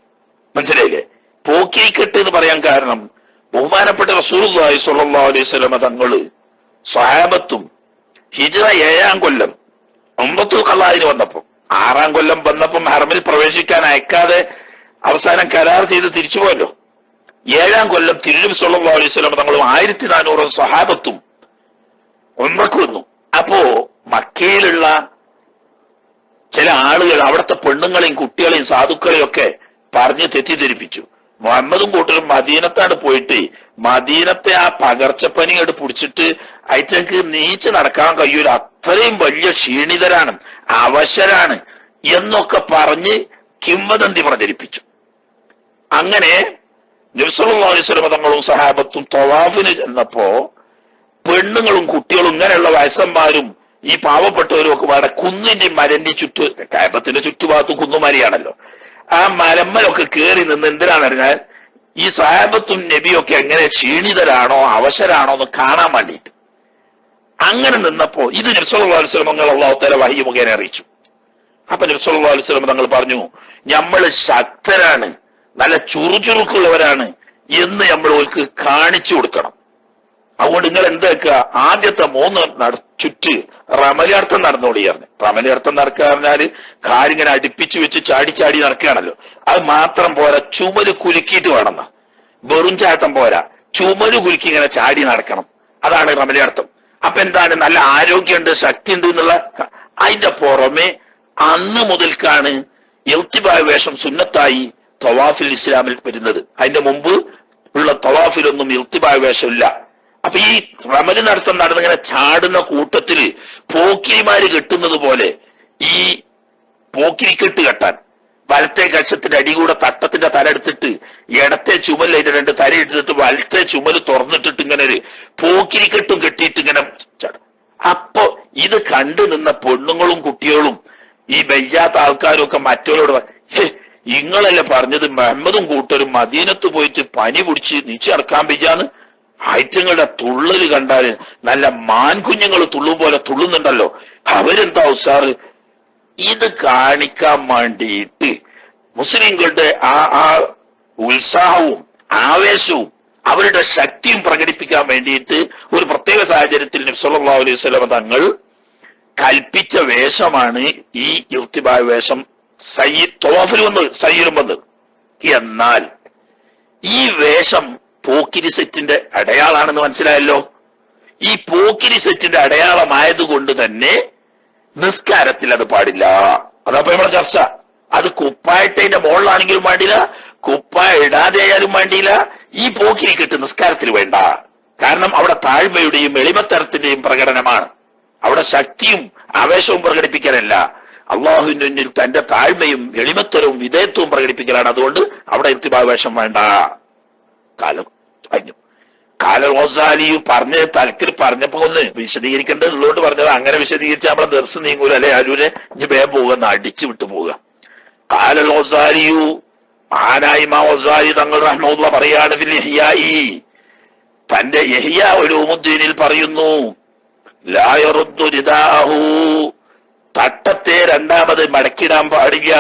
മനസ്സിലായില്ലേ? പോക്കിരിക്കെട്ട് എന്ന് പറയാൻ കാരണം ബഹുമാനപ്പെട്ട റസൂലുള്ളാഹി സ്വല്ലല്ലാഹു അലൈഹി വസല്ലമ തങ്ങള് സ്വഹാബത്തും ഹിജ്റ 7-ാം കൊല്ലം ഉംറത്തുൽ ഖളാഇന് വന്നപ്പം 6-ാം കൊല്ലം വന്നപ്പം ഹറമിൽ പ്രവേശിക്കാൻ അയക്കാതെ അവസാനം കരാർ ചെയ്ത് തിരിച്ചുപോയല്ലോ. 7-ാം കൊല്ലം തിരുനബി സ്വല്ലല്ലാഹു അലൈഹി വസല്ലമ തങ്ങളും 1400 സ്വഹാബത്തും ഉംറക്ക് വന്നു. അപ്പോ മക്കയിലുള്ള ചില ആളുകൾ അവിടുത്തെ പെണ്ണുങ്ങളെയും കുട്ടികളെയും സാധുക്കളെയും ഒക്കെ പറഞ്ഞ് തെറ്റിദ്ധരിപ്പിച്ചു. മുഹമ്മദും കൂട്ടരും മദീനത്താണ് പോയിട്ട് മദീനത്തെ ആ പകർച്ചപ്പനി എടുത്ത് പിടിച്ചിട്ട് അയറ്റക്ക് നീച്ച് നടക്കാൻ കഴിയൂല, അത്രയും വലിയ ക്ഷീണിതരാണ്, അവശരാണ് എന്നൊക്കെ പറഞ്ഞ് കിംവദന്തി പ്രചരിപ്പിച്ചു. അങ്ങനെ നബി സല്ലല്ലാഹു അലൈഹി വസല്ലം തങ്ങളും സഹാബത്തും തവാഫിന് ചെന്നപ്പോ പെണ്ണുങ്ങളും കുട്ടികളും ഇങ്ങനെയുള്ള വയസ്സന്മാരും ഈ പാവപ്പെട്ടവരും ഒക്കെ വേറെ കുന്നിന്റെ മരന്റെ കയബത്തിന്റെ ചുറ്റുഭാഗത്തും കുന്നുമരിയാണല്ലോ, ആ മരമ്മലൊക്കെ കയറി നിന്ന് എന്തിനാണെന്നറിഞ്ഞാൽ ഈ സഹാബത്തും നബിയൊക്കെ എങ്ങനെ ക്ഷീണിതരാണോ അവശരാണോ എന്ന് കാണാൻ വേണ്ടിയിട്ട്. അങ്ങനെ നിന്നപ്പോ ഇത് നബി സല്ലല്ലാഹു അലൈഹി വസല്ലം തങ്ങൾ അല്ലാഹു തആല വഹി മുഖേന അറിയിച്ചു. അപ്പൊ നബി സല്ലല്ലാഹു അലൈഹി വസല്ലം തങ്ങൾ പറഞ്ഞു, നമ്മള് ശക്തരാണ്, നല്ല ചുറുചുറുക്കുള്ളവരാണ് എന്ന് നമ്മൾ ഓൾക്ക് കാണിച്ചു കൊടുക്കണം. അതുകൊണ്ട് നിങ്ങൾ എന്താക്കുക, ആദ്യത്തെ 3 ചുറ്റ് റമലിയർത്ഥം നടന്നോടിയായിരുന്നു. റമലിയർത്ഥം നടക്കുക പറഞ്ഞാല് കാലിങ്ങനെ അടുപ്പിച്ചു വെച്ച് ചാടി ചാടി നടക്കുകയാണല്ലോ. അത് മാത്രം പോരാ, ചുമല് കുലുക്കിയിട്ട് വേണമെന്ന. വെറും ചാട്ടം പോരാ, ചുമല് കുലുക്കി ഇങ്ങനെ ചാടി നടക്കണം. അതാണ് റമലിയർത്ഥം. അപ്പൊ എന്താണ്, നല്ല ആരോഗ്യമുണ്ട്, ശക്തി ഉണ്ട് എന്നുള്ള. അതിന്റെ പുറമെ അന്ന് മുതൽക്കാണ് ഇർത്തിബായ് വേഷം സുന്നത്തായി തവാഫിൽ ഇസ്ലാമിൽ വരുന്നത്. അതിന്റെ മുമ്പ് ഉള്ള തവാഫിലൊന്നും ഇർത്തിബായ് വേഷമില്ല. അപ്പൊ ഈ റമല് നടത്തം നടന്നിങ്ങനെ ചാടുന്ന കൂട്ടത്തില് പോക്കിരിമാര് കെട്ടുന്നത് പോലെ ഈ പോക്കിരിക്കെട്ട് കെട്ടാൻ വലത്തെ കക്ഷത്തിന്റെ അടികൂടെ തട്ടത്തിന്റെ തല എടുത്തിട്ട് ഇടത്തെ ചുമൽ അതിന്റെ 2 തല എടുത്തിട്ട് വലത്തെ ചുമല് തുറന്നിട്ടിട്ട് ഇങ്ങനെ ഒരു പോക്കിരിക്കെട്ടും കെട്ടിയിട്ട് ഇങ്ങനെ ചാടും. അപ്പൊ ഇത് കണ്ടു നിന്ന പെണ്ണുങ്ങളും കുട്ടികളും ഈ ബയ്യാത്ത ആൾക്കാരും ഒക്കെ മറ്റവരോട്, ഇങ്ങളല്ലേ പറഞ്ഞത് മുഹമ്മദും കൂട്ടരും മദീനത്ത് പോയിട്ട് പനി പിടിച്ച് നീച്ച് നടക്കാൻ പറ്റാന്ന്. ഐറ്റങ്ങളുടെ തുള്ളല് കണ്ടാല് നല്ല മാൻകുഞ്ഞുങ്ങൾ തുള്ളും പോലെ തുള്ളുന്നുണ്ടല്ലോ, അവരെന്താ ഉസാറ്. ഇത് കാണിക്കാൻ വേണ്ടിയിട്ട് മുസ്ലിങ്ങളുടെ ആ ഉത്സാഹവും ആവേശവും അവരുടെ ശക്തിയും പ്രകടിപ്പിക്കാൻ വേണ്ടിയിട്ട് ഒരു പ്രത്യേക സാഹചര്യത്തിൽ നബി സല്ലല്ലാഹു അലൈഹി വസല്ലം തങ്ങൾ കൽപ്പിച്ച വേഷമാണ് ഈ ഇർത്തിബായ് വേഷം. തവാഫിൽ വന്നത്, സയ്യിലും വന്നത്. എന്നാൽ ഈ വേഷം പോക്കിരി സെറ്റിന്റെ അടയാളാണെന്ന് മനസ്സിലായല്ലോ. ഈ പോക്കിരി സെറ്റിന്റെ അടയാളമായതുകൊണ്ട് തന്നെ നിസ്കാരത്തിൽ അത് പാടില്ല. അതപ്പോ നമ്മളെ ചർച്ച. അത് കുപ്പായിട്ടതിന്റെ മുകളിലാണെങ്കിലും വേണ്ടില്ല, കുപ്പായ ഇടാതെ ആയാലും വേണ്ടിയില്ല. ഈ പോക്കിരി കെട്ട് നിസ്കാരത്തിൽ വേണ്ട. കാരണം അവിടെ താഴ്മയുടെയും എളിമത്തരത്തിന്റെയും പ്രകടനമാണ്. അവിടെ ശക്തിയും ആവേശവും പ്രകടിപ്പിക്കാനല്ല, അള്ളാഹുവിന്റെ മുന്നിൽ തന്റെ താഴ്മയും എളിമത്തരവും വിധേയത്വവും പ്രകടിപ്പിക്കലാണ്. അതുകൊണ്ട് അവിടെ ഇർത്തിബായ് വേഷം വേണ്ട. കാലം കഴിഞ്ഞു. കാലൽ ഗസാലി പറഞ്ഞ തലത്തിൽ പറഞ്ഞപ്പോ ഒന്ന് വിശദീകരിക്കേണ്ടതുള്ളതുകൊണ്ട് പറഞ്ഞത്. അങ്ങനെ വിശദീകരിച്ച് നമ്മളെ ദർസ് നീങ്ങൂല അല്ലെ, ആരൂരെ ഇനി വേഗം പോവുക, അടിച്ചു വിട്ടു പോവുക. കാലൽ ഗസാലിയു മഹാനായ ഇമാം ഗസാലി തങ്ങൾ റഹ്മത്തുള്ളാഹി പറയാണ് ഫിൽ ഇഹ്യാഇ, തന്റെ ഇഹ്യാ ഉലൂമുദ്ദീനിൽ പറയുന്നു, ലാ യറുദ്ദു റിദാഹു, തട്ടത്തെ രണ്ടാമത് മടക്കിടാൻ പാടില്ല.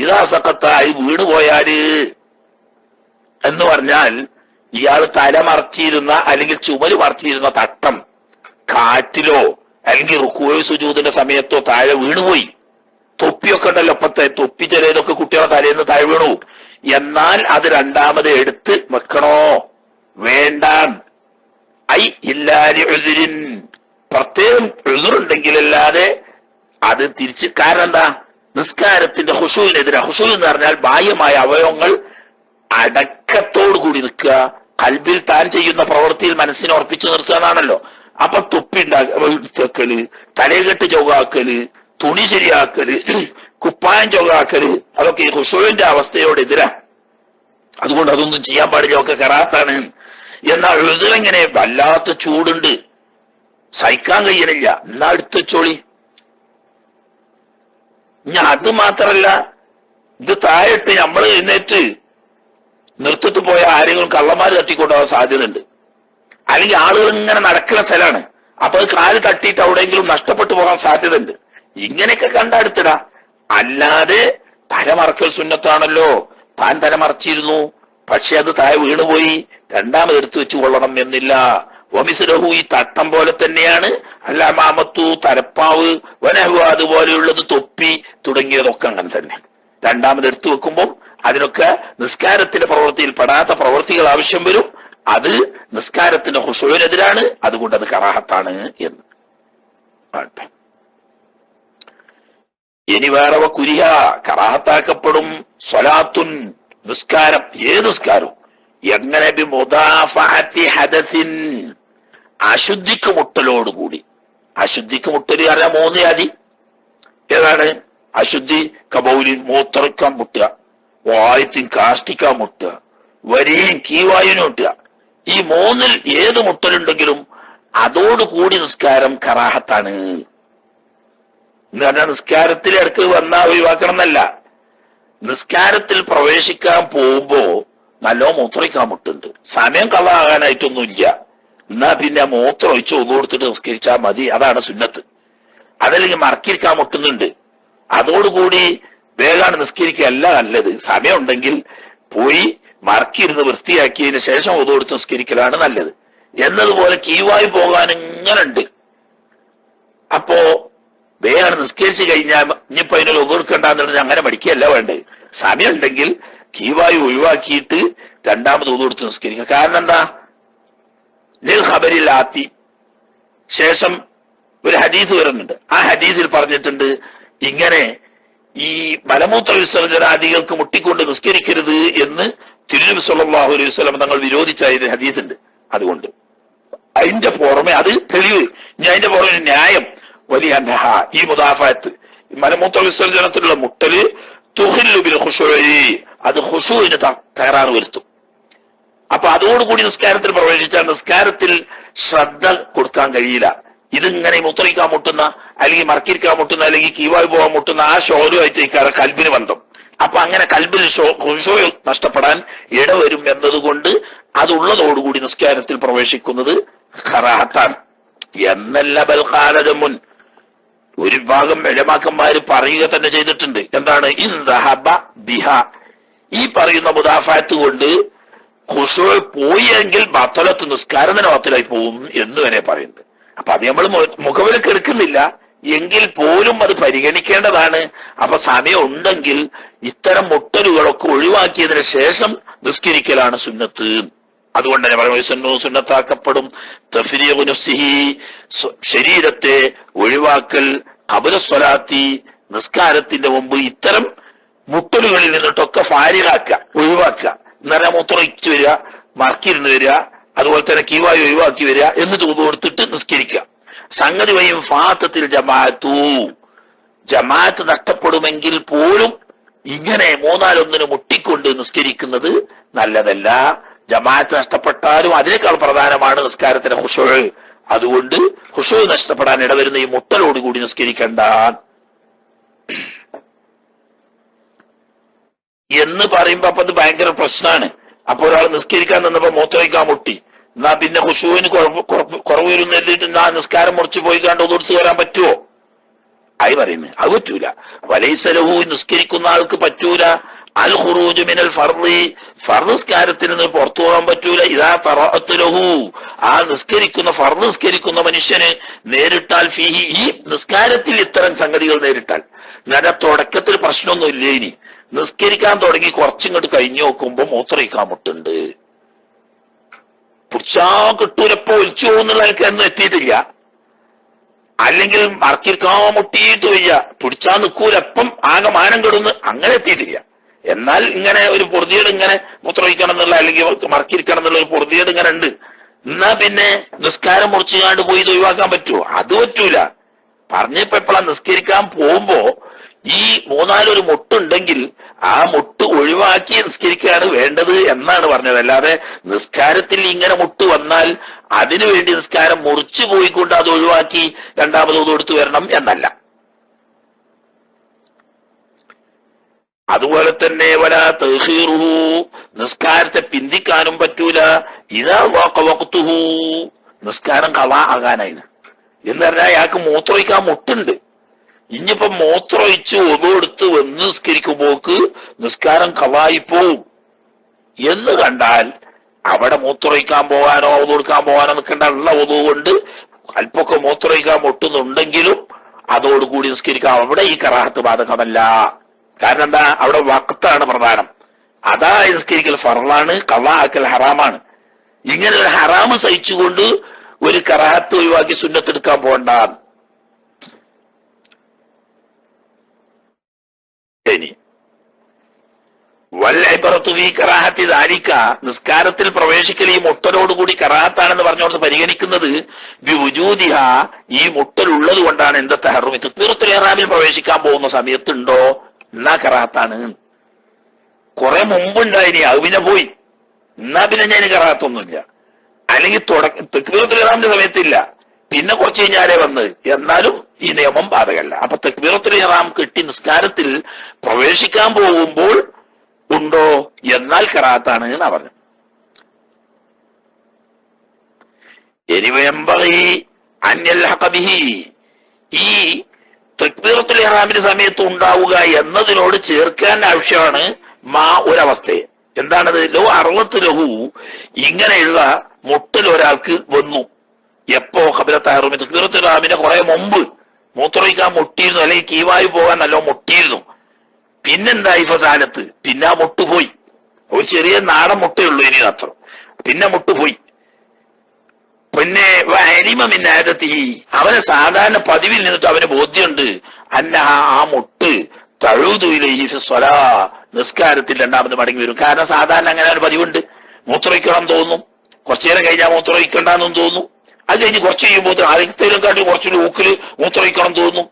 ഇദാ സഖത്തായി വീണുപോയാല് എന്ന് പറഞ്ഞാൽ ഇയാൾ തല മറച്ചിരുന്ന അല്ലെങ്കിൽ ചുമല് മറച്ചിരുന്ന തട്ടം കാറ്റിലോ അല്ലെങ്കിൽ റുക്കൂഅ് സുജൂദിന്റെ സമയത്തോ താഴെ വീണുപോയി. തൊപ്പിയൊക്കെ ഉണ്ടല്ലോ, ഇപ്പത്തെ തൊപ്പി ചിലതൊക്കെ കുട്ടികളെ തലേന്ന് താഴെ വീണു. എന്നാൽ അത് രണ്ടാമത് എടുത്ത് വെക്കണോ വേണ്ട? ഐ ഇല്ലാരി ഉദുരിൻ, പ്രത്യേകം ഉദുറുണ്ടെങ്കിലല്ലാതെ അത് തിരിച്ച്. കാരണം എന്താ? നിസ്കാരത്തിന്റെ ഖുശൂഇനെതിരെ. ഖുശൂ എന്ന് പറഞ്ഞാൽ ബാഹ്യമായ അവയവങ്ങൾ അടക്കത്തോടു കൂടി നിൽക്കുക, കൽബിൽ താൻ ചെയ്യുന്ന പ്രവൃത്തിയിൽ മനസ്സിനെ ഉറപ്പിച്ചു നിർത്തുക എന്നാണല്ലോ. അപ്പൊ തൊപ്പി ഉണ്ടാക്കല്, തലകെട്ട് ചൊവ്വാക്കല്, തുണി ശരിയാക്കല്, കുപ്പായം ചൊവ്വാക്കല്, അതൊക്കെ ഈ ഖുശൂഇന്റെ അവസ്ഥയോട് എതിരാ. അതുകൊണ്ട് അതൊന്നും ചെയ്യാൻ പാടില്ല, ഒക്കെ കറാത്താണ്. എന്നാൽ ഉദുറെങ്ങനെ? വല്ലാത്ത ചൂടുണ്ട്, സഹിക്കാൻ കഴിയണില്ല, എന്നാ എടുത്ത് വെച്ചോളി. ഞാൻ അത് മാത്രല്ല, ഇത് താഴെട്ട് നമ്മൾ എഴുന്നേറ്റ് നിർത്തിട്ട് പോയ ആരെങ്കിലും കള്ളന്മാര് തട്ടിക്കൊണ്ടുപോകാൻ സാധ്യതയുണ്ട്. അല്ലെങ്കിൽ ആളുകൾ ഇങ്ങനെ നടക്കുന്ന സ്ഥലമാണ്, അപ്പൊ അത് കാല് തട്ടിയിട്ട് എവിടെയെങ്കിലും നഷ്ടപ്പെട്ടു പോകാൻ സാധ്യതയുണ്ട്. ഇങ്ങനെയൊക്കെ കണ്ടെടുത്തിടാ. അല്ലാതെ തലമറക്കൽ സുന്നത്താണല്ലോ, താൻ തലമറച്ചിരുന്നു, പക്ഷെ അത് താഴെ വീണുപോയി, രണ്ടാമത് എടുത്തു വെച്ച് കൊള്ളണം എന്നില്ല. വമിസ്ലഹു, ഈ തട്ടം പോലെ തന്നെയാണ് അല്ല മാമത്തു, തലപ്പാവ്, വനഹു, അതുപോലെയുള്ളത്, തൊപ്പി തുടങ്ങിയതൊക്കെ അങ്ങനെ തന്നെ. രണ്ടാമത് എടുത്തു വെക്കുമ്പോൾ അതിനൊക്കെ നിസ്കാരത്തിന്റെ പ്രവൃത്തിയിൽ പെടാത്ത പ്രവൃത്തികൾ ആവശ്യം വരും. അത് നിസ്കാരത്തിന്റെ ഖുശൂഇനെതിരാണ്, അതുകൊണ്ട് അത് കറാഹത്താണ് എന്ന്. ഇനി വേറെ കുരിഹ, കറാഹത്താക്കപ്പെടും സ്വലാത്തുൻ, നിസ്കാരം. ഏത് നിസ്കാരം? എങ്ങനെ? ബിമുദാഫഅത്തി ഹദസിൻ, അശുദ്ധിക്ക് മുട്ടലോടുകൂടി. അശുദ്ധിക്ക് മുട്ടല് അറിയാം, 3 ജാതി. ഏതാണ് അശുദ്ധി? കബൗലിൻ, മൂത്രക്കാൻ മുട്ടുക, വായത്തിൻ, കാഷ്ടിക്കാൻ മുട്ടുക, വരിയും കീവായുനും മുട്ടുക. ഈ 3-ൽ ഏത് മുട്ടലുണ്ടെങ്കിലും അതോടുകൂടി നിസ്കാരം കറാഹത്താണ്. എന്ന് പറഞ്ഞാൽ നിസ്കാരത്തിൽ ഇടക്ക് വന്നാ ഒഴിവാക്കണം എന്നല്ല. നിസ്കാരത്തിൽ പ്രവേശിക്കാൻ പോകുമ്പോ നല്ലോ മൂത്രമൊഴിക്കാൻ മുട്ടുണ്ട്, സമയം കള്ളാകാനായിട്ടൊന്നുമില്ല, എന്നാ പിന്നെ മൂത്രം ഒഴിച്ച് ഒന്നു കൊടുത്തിട്ട് നിസ്കരിച്ചാൽ മതി, അതാണ് സുന്നത്ത്. അതല്ലെങ്കിൽ മറക്കിരിക്കാൻ മുട്ടുന്നുണ്ട്, അതോടുകൂടി വേഗാണ് നിസ്കരിക്കുകയല്ല നല്ലത്. സമയം ഉണ്ടെങ്കിൽ പോയി മറക്കിരുന്ന് വൃത്തിയാക്കിയതിന് ശേഷം ഒന്നു കൊടുത്ത് നിസ്കരിക്കലാണ് നല്ലത്. എന്നതുപോലെ കീവായി പോകാൻ ഇങ്ങനെ ഉണ്ട്. അപ്പോ വേഗാണ് നിസ്കരിച്ചു കഴിഞ്ഞാൽ ഇനിയിപ്പോ അതിനൊരു ഒതുകൊടുക്കണ്ടെന്നുള്ളത് അങ്ങനെ മടിക്കുകയല്ല വേണ്ടത്. സമയം ഉണ്ടെങ്കിൽ കീവായി ഒഴിവാക്കിയിട്ട് രണ്ടാമത് ഒതുകൊടുത്ത് നിസ്കരിക്കുക. കാരണം എന്താ? ലിൽ ഖബരിൽ ആത്തി, ശേഷം ഒരു ഹദീസ് വരുന്നുണ്ട്. ആ ഹദീസിൽ പറഞ്ഞിട്ടുണ്ട് ഇങ്ങനെ ഈ മലമൂത്ര വിസർജനാദികൾക്ക് മുട്ടിക്കൊണ്ട് നിസ്കരിക്കരുത് എന്ന് തിരുനബി സല്ലല്ലാഹു അലൈഹി വസല്ലം തങ്ങൾ വിരോധിച്ച ഹദീസ് ഉണ്ട്. അതുകൊണ്ട് അതിന്റെ പുറമെ അത് തെളിവ്, ഇനി അതിന്റെ പുറമെ ന്യായം വലിയ ഈ മുദാഫഅത്ത്, മലമൂത്ര വിസർജനത്തിലുള്ള മുട്ടല് തുഹില്ലു ബിൽ ഖുശൂഇ, അത് ഖുശൂഇന് തകരാറ് വരുത്തും. അപ്പൊ അതോടുകൂടി നിസ്കാരത്തിൽ പ്രവേശിച്ചാൽ നിസ്കാരത്തിൽ ശ്രദ്ധ കൊടുക്കാൻ കഴിയില്ല. ഇതിങ്ങനെ മുത്രയിക്കാൻ മുട്ടുന്ന, അല്ലെങ്കിൽ മറക്കിരിക്കാൻ മുട്ടുന്ന, അല്ലെങ്കിൽ കീവായി പോകാൻ മുട്ടുന്ന ആ ഷോരുമായിട്ട് ഇക്കാരം കൽബിന് ബന്ധം. അപ്പൊ അങ്ങനെ കൽബിൽ ഖുശൂ നഷ്ടപ്പെടാൻ ഇടവരും എന്നതുകൊണ്ട് അതുള്ളതോടുകൂടി നിസ്കാരത്തിൽ പ്രവേശിക്കുന്നത് ഖറാഹത്താണ് എന്നല്ല. ബൽ ഖാലദ മുൻ, ഒരു ഭാഗം ഉലമാക്കന്മാര് പറയുക തന്നെ ചെയ്തിട്ടുണ്ട്. എന്താണ്? ഇൻ ദഹബ ബിഹ, ഈ പറയുന്ന മുദാഫഅത്ത് കൊണ്ട് ഖുശൂ പോയെങ്കിൽ ബത്തലത്ത്, നിസ്കാരം തന്നെ ബത്തലായി പോകും എന്ന് വരെ പറയുന്നുണ്ട്. അപ്പൊ അത് നമ്മൾ മുഖവിലേക്ക് എടുക്കുന്നില്ല, എങ്കിൽ പോലും അത് പരിഗണിക്കേണ്ടതാണ്. അപ്പൊ സമയം ഉണ്ടെങ്കിൽ ഇത്തരം മുട്ടലുകളൊക്കെ ഒഴിവാക്കിയതിനു ശേഷം നിസ്കരിക്കലാണ് സുന്നത്ത്. അതുകൊണ്ട് തന്നെ പറയുന്നു സുന്നത്താക്കപ്പെടും. തഫ്രീഖു നഫ്സിഹി, ശരീരത്തെ ഒഴിവാക്കൽ, ഖബ്ല സ്വലാത്തി, നിസ്കാരത്തിന്റെ മുമ്പ് ഇത്തരം മുട്ടലുകളിൽ നിന്നിട്ടൊക്കെ ഫാരിഖാക്കുക, ഒഴിവാക്കുക. എന്ന് പറഞ്ഞാൽ മൂത്രമൊഴിച്ചു വരിക, മറക്കിരുന്ന് വരിക, അതുപോലെ തന്നെ കീവായി ഒഴിവാക്കി വരിക, എന്നിട്ട് ഒന്നു കൊടുത്തിട്ട് നിസ്കരിക്കുക. സംഗതി വയും ഫാത്തത്തിൽ ജമാഅത്തു, ജമാഅത്ത് നഷ്ടപ്പെടുമെങ്കിൽ പോലും ഇങ്ങനെ 3-1 മുട്ടിക്കൊണ്ട് നിസ്കരിക്കുന്നത് നല്ലതല്ല. ജമാഅത്ത് നഷ്ടപ്പെട്ടാലും അതിനേക്കാൾ പ്രധാനമാണ് നിസ്കാരത്തിന്റെ ഖുശൂ. അതുകൊണ്ട് ഖുശൂ നഷ്ടപ്പെടാൻ ഇടവരുന്ന ഈ മുട്ടലോടുകൂടി നിസ്കരിക്കണ്ട എന്ന് പറയുമ്പോ അപ്പൊ അത് ഭയങ്കര പ്രശ്നമാണ്. അപ്പൊ ഒരാൾ നിസ്കരിക്കാൻ നിന്നപ്പോ മൂത്രമൊഴിക്കാൻ മുട്ടി, എന്നാ പിന്നെ ഖുശൂവിന് കുറവ് വരും എഴുതിയിട്ട് ഞാൻ നിസ്കാരം മുറിച്ച് പോയി കണ്ട് ഒന്നെടുത്ത് വരാൻ പറ്റുമോ? ആയി പറയുന്നത് അത് പറ്റൂല. വലൈസലഹു, നിസ്കരിക്കുന്ന ആൾക്ക് പറ്റൂല അൽ ഖുറൂജ് മിനൽ ഫർളി, ഫർദ് നിസ്കാരത്തിൽ നിന്ന് പുറത്തു പോകാൻ പറ്റൂല. ഇദാ തറഅത്ത് ലഹു, ആ നിസ്കരിക്കുന്ന ഫർദ് നിസ്കരിക്കുന്ന മനുഷ്യന് നേരിട്ടാൽ ഫീഹി, ഈ നിസ്കാരത്തിൽ ഇത്തരം സംഗതികൾ നേരിട്ടാൽ, എന്നിട്ട് തുടക്കത്തിൽ പ്രശ്നമൊന്നും ഇല്ല. ഇനി നിസ്കരിക്കാൻ തുടങ്ങി കുറച്ചിങ്ങോട്ട് കഴിഞ്ഞു നോക്കുമ്പോ മൂത്രയിക്കാൻ മുട്ടുണ്ട്. പിടിച്ചാ കിട്ടൂലപ്പോ ഒലിച്ചു പോകുന്നുള്ള എനിക്കൊന്നും എത്തിയിട്ടില്ല. അല്ലെങ്കിൽ മറക്കിരിക്കാൻ മുട്ടിയിട്ട് വയ്യ, പിടിച്ചാ നിൽക്കൂലപ്പം ആകെ മാനം കെടുന്ന് അങ്ങനെ എത്തിയിട്ടില്ല. എന്നാൽ ഇങ്ങനെ ഒരു പൊറുതിയേട് ഇങ്ങനെ മൂത്രയിക്കണം എന്നുള്ള അല്ലെങ്കിൽ മറക്കിരിക്കണം എന്നുള്ള ഒരു പൊറുതിയേട് ഇങ്ങനെ ഉണ്ട്. എന്നാ പിന്നെ നിസ്കാരം മുറിച്ചുകാണ്ട് പോയി ഇത് ഒഴിവാക്കാൻ പറ്റുമോ? അത് പറ്റൂല. പറഞ്ഞപ്പോ എപ്പോഴാ നിസ്കരിക്കാൻ പോകുമ്പോ ഈ മൂന്നാലൊരു മുട്ടുണ്ടെങ്കിൽ ആ മുട്ട് ഒഴിവാക്കി നിസ്കരിക്കുകയാണ് വേണ്ടത് എന്നാണ് പറഞ്ഞത്. അല്ലാതെ നിസ്കാരത്തിൽ ഇങ്ങനെ മുട്ട് വന്നാൽ അതിനു വേണ്ടി നിസ്കാരം മുറിച്ചു പോയിക്കൊണ്ട് അത് ഒഴിവാക്കി രണ്ടാമത് കൊടുത്തു വരണം എന്നല്ല. അതുപോലെ തന്നെ വലാ തഖീറുഹു, നിസ്കാരത്തെ പിന്തിക്കാനും പറ്റൂല. ഇദാ വഖവഖതുഹു, നിസ്കാരം ഖളാ ആകാനായിന് എന്ന് പറഞ്ഞാൽ അയാൾക്ക് മൂത്രമൊഴിക്കാൻ മുട്ടുണ്ട്. ഇനിയിപ്പോ മൂത്രമൊഴിച്ച് ഒതുകൊടുത്ത് വന്ന് നിസ്കരിക്കുമ്പോക്ക് നിസ്കാരം ഖളായി പോവും എന്ന് കണ്ടാൽ അവിടെ മൂത്രമൊഴിക്കാൻ പോകാനോ ഒതു കൊടുക്കാൻ പോകാനോ നിൽക്കേണ്ട ഉള്ള ഒതു കൊണ്ട് അല്പമൊക്കെ മൂത്രമൊഴിക്കാൻ മുട്ടുന്നുണ്ടെങ്കിലും അതോടുകൂടി നിസ്കരിക്കാം. അവിടെ ഈ കറാഹത്ത് ബാധകമല്ല. കാരണം എന്താ? അവിടെ വഖത്താണ് പ്രധാനം. അതാ നിസ്കരിക്കൽ ഫർളാണ്, ഖളാ ആക്കൽ ഹറാമാണ്. ഇങ്ങനെ ഒരു ഹറാമ് സഹിച്ചുകൊണ്ട് ഒരു കറാഹത്ത് ഒഴിവാക്കി സുന്നത്തെടുക്കാൻ പോകണ്ട. ഇനി വല്ലൈബറത്തു ഫീ കറാഹത്തി ദാലിക, നിസ്കാരത്തിൽ പ്രവേശിക്കൽ ഈ മുട്ടലോടുകൂടി കറാഹത്താണെന്ന് പറഞ്ഞോട് പരിഗണിക്കുന്നത് ബിവുജൂദിഹ, ഈ മുട്ടൽ ഉള്ളത് കൊണ്ടാണ്. എന്താ തഹറുമി, തക്ബീറത്തുൽ ഇഹ്റാമിൽ പ്രവേശിക്കാൻ പോകുന്ന സമയത്തുണ്ടോ എന്നാ കറാഹത്താണ്. കുറെ മുമ്പുണ്ടായിനി, അത് പിന്നെ പോയി, എന്നാ പിന്നെ ഞാൻ കറാഹത്തൊന്നുമില്ല. അല്ലെങ്കിൽ തക്ബീറത്തുൽ ഇഹ്റാമിന്റെ സമയത്തില്ല, പിന്നെ കുറച്ച് കഴിഞ്ഞാലേ വന്ന്, എന്നാലും ഈ നിയമം ബാധകമല്ല. അപ്പൊ തക്ബീറത്തുൽ ഇഹ്റാം കിട്ടി നിസ്കാരത്തിൽ പ്രവേശിക്കാൻ പോകുമ്പോൾ ഉണ്ടോ എന്നാൽ കറാഹത്താണ് എന്നാ പറഞ്ഞു. ഈ തക്ബീറത്തുൽ ഇഹ്റാമിന്റെ സമയത്ത് ഉണ്ടാവുക എന്നതിനോട് ചേർക്കാൻ ആവശ്യമാണ് ഒരവസ്ഥയെ. എന്താണത്? ലോ അറുപത്ത് ലഹു, ഇങ്ങനെയുള്ള മുട്ടൽ ഒരാൾക്ക് വന്നു. എപ്പോ? ഖബല തഹറുമി, തക്ബീറത്തുൽ ഇഹ്റാമിന്റെ കുറെ മുമ്പ് മൂത്രമൊഴിക്കാൻ മുട്ടിയിരുന്നു, അല്ലെങ്കിൽ കീവായി പോകാൻ നല്ലോ മുട്ടിയിരുന്നു. പിന്നെന്തായി ഫസാലത്ത്, പിന്നെ ആ മുട്ട് പോയി. ഒരു ചെറിയ നാടൻ മുട്ടയുള്ളൂ ഇനി മാത്രം, പിന്നെ മുട്ട് പോയി. പിന്നെ അരിമമിന്നായതത്തി, അവനെ സാധാരണ പതിവിൽ നിന്നിട്ട് അവന് ബോധ്യമുണ്ട് അന്ന ആ മുട്ട് തഴൂതുയിലൈഹി ഫിസ്സലാ, നിസ്കാരത്തിൽ രണ്ടാമത് മടങ്ങി വരും. കാരണം സാധാരണ അങ്ങനെ ഒരു പതിവുണ്ട്, മൂത്രമൊഴിക്കണം തോന്നും, കുറച്ചു നേരം കഴിഞ്ഞാൽ മൂത്രമൊഴിക്കണ്ടെന്നും തോന്നും, അത് കഴിഞ്ഞ് കുറച്ച് കഴിയുമ്പോൾ ആദ്യത്തേലും കാട്ടി കുറച്ച് ലൂക്കില് മൂത്രമൊഴിക്കണം തോന്നും,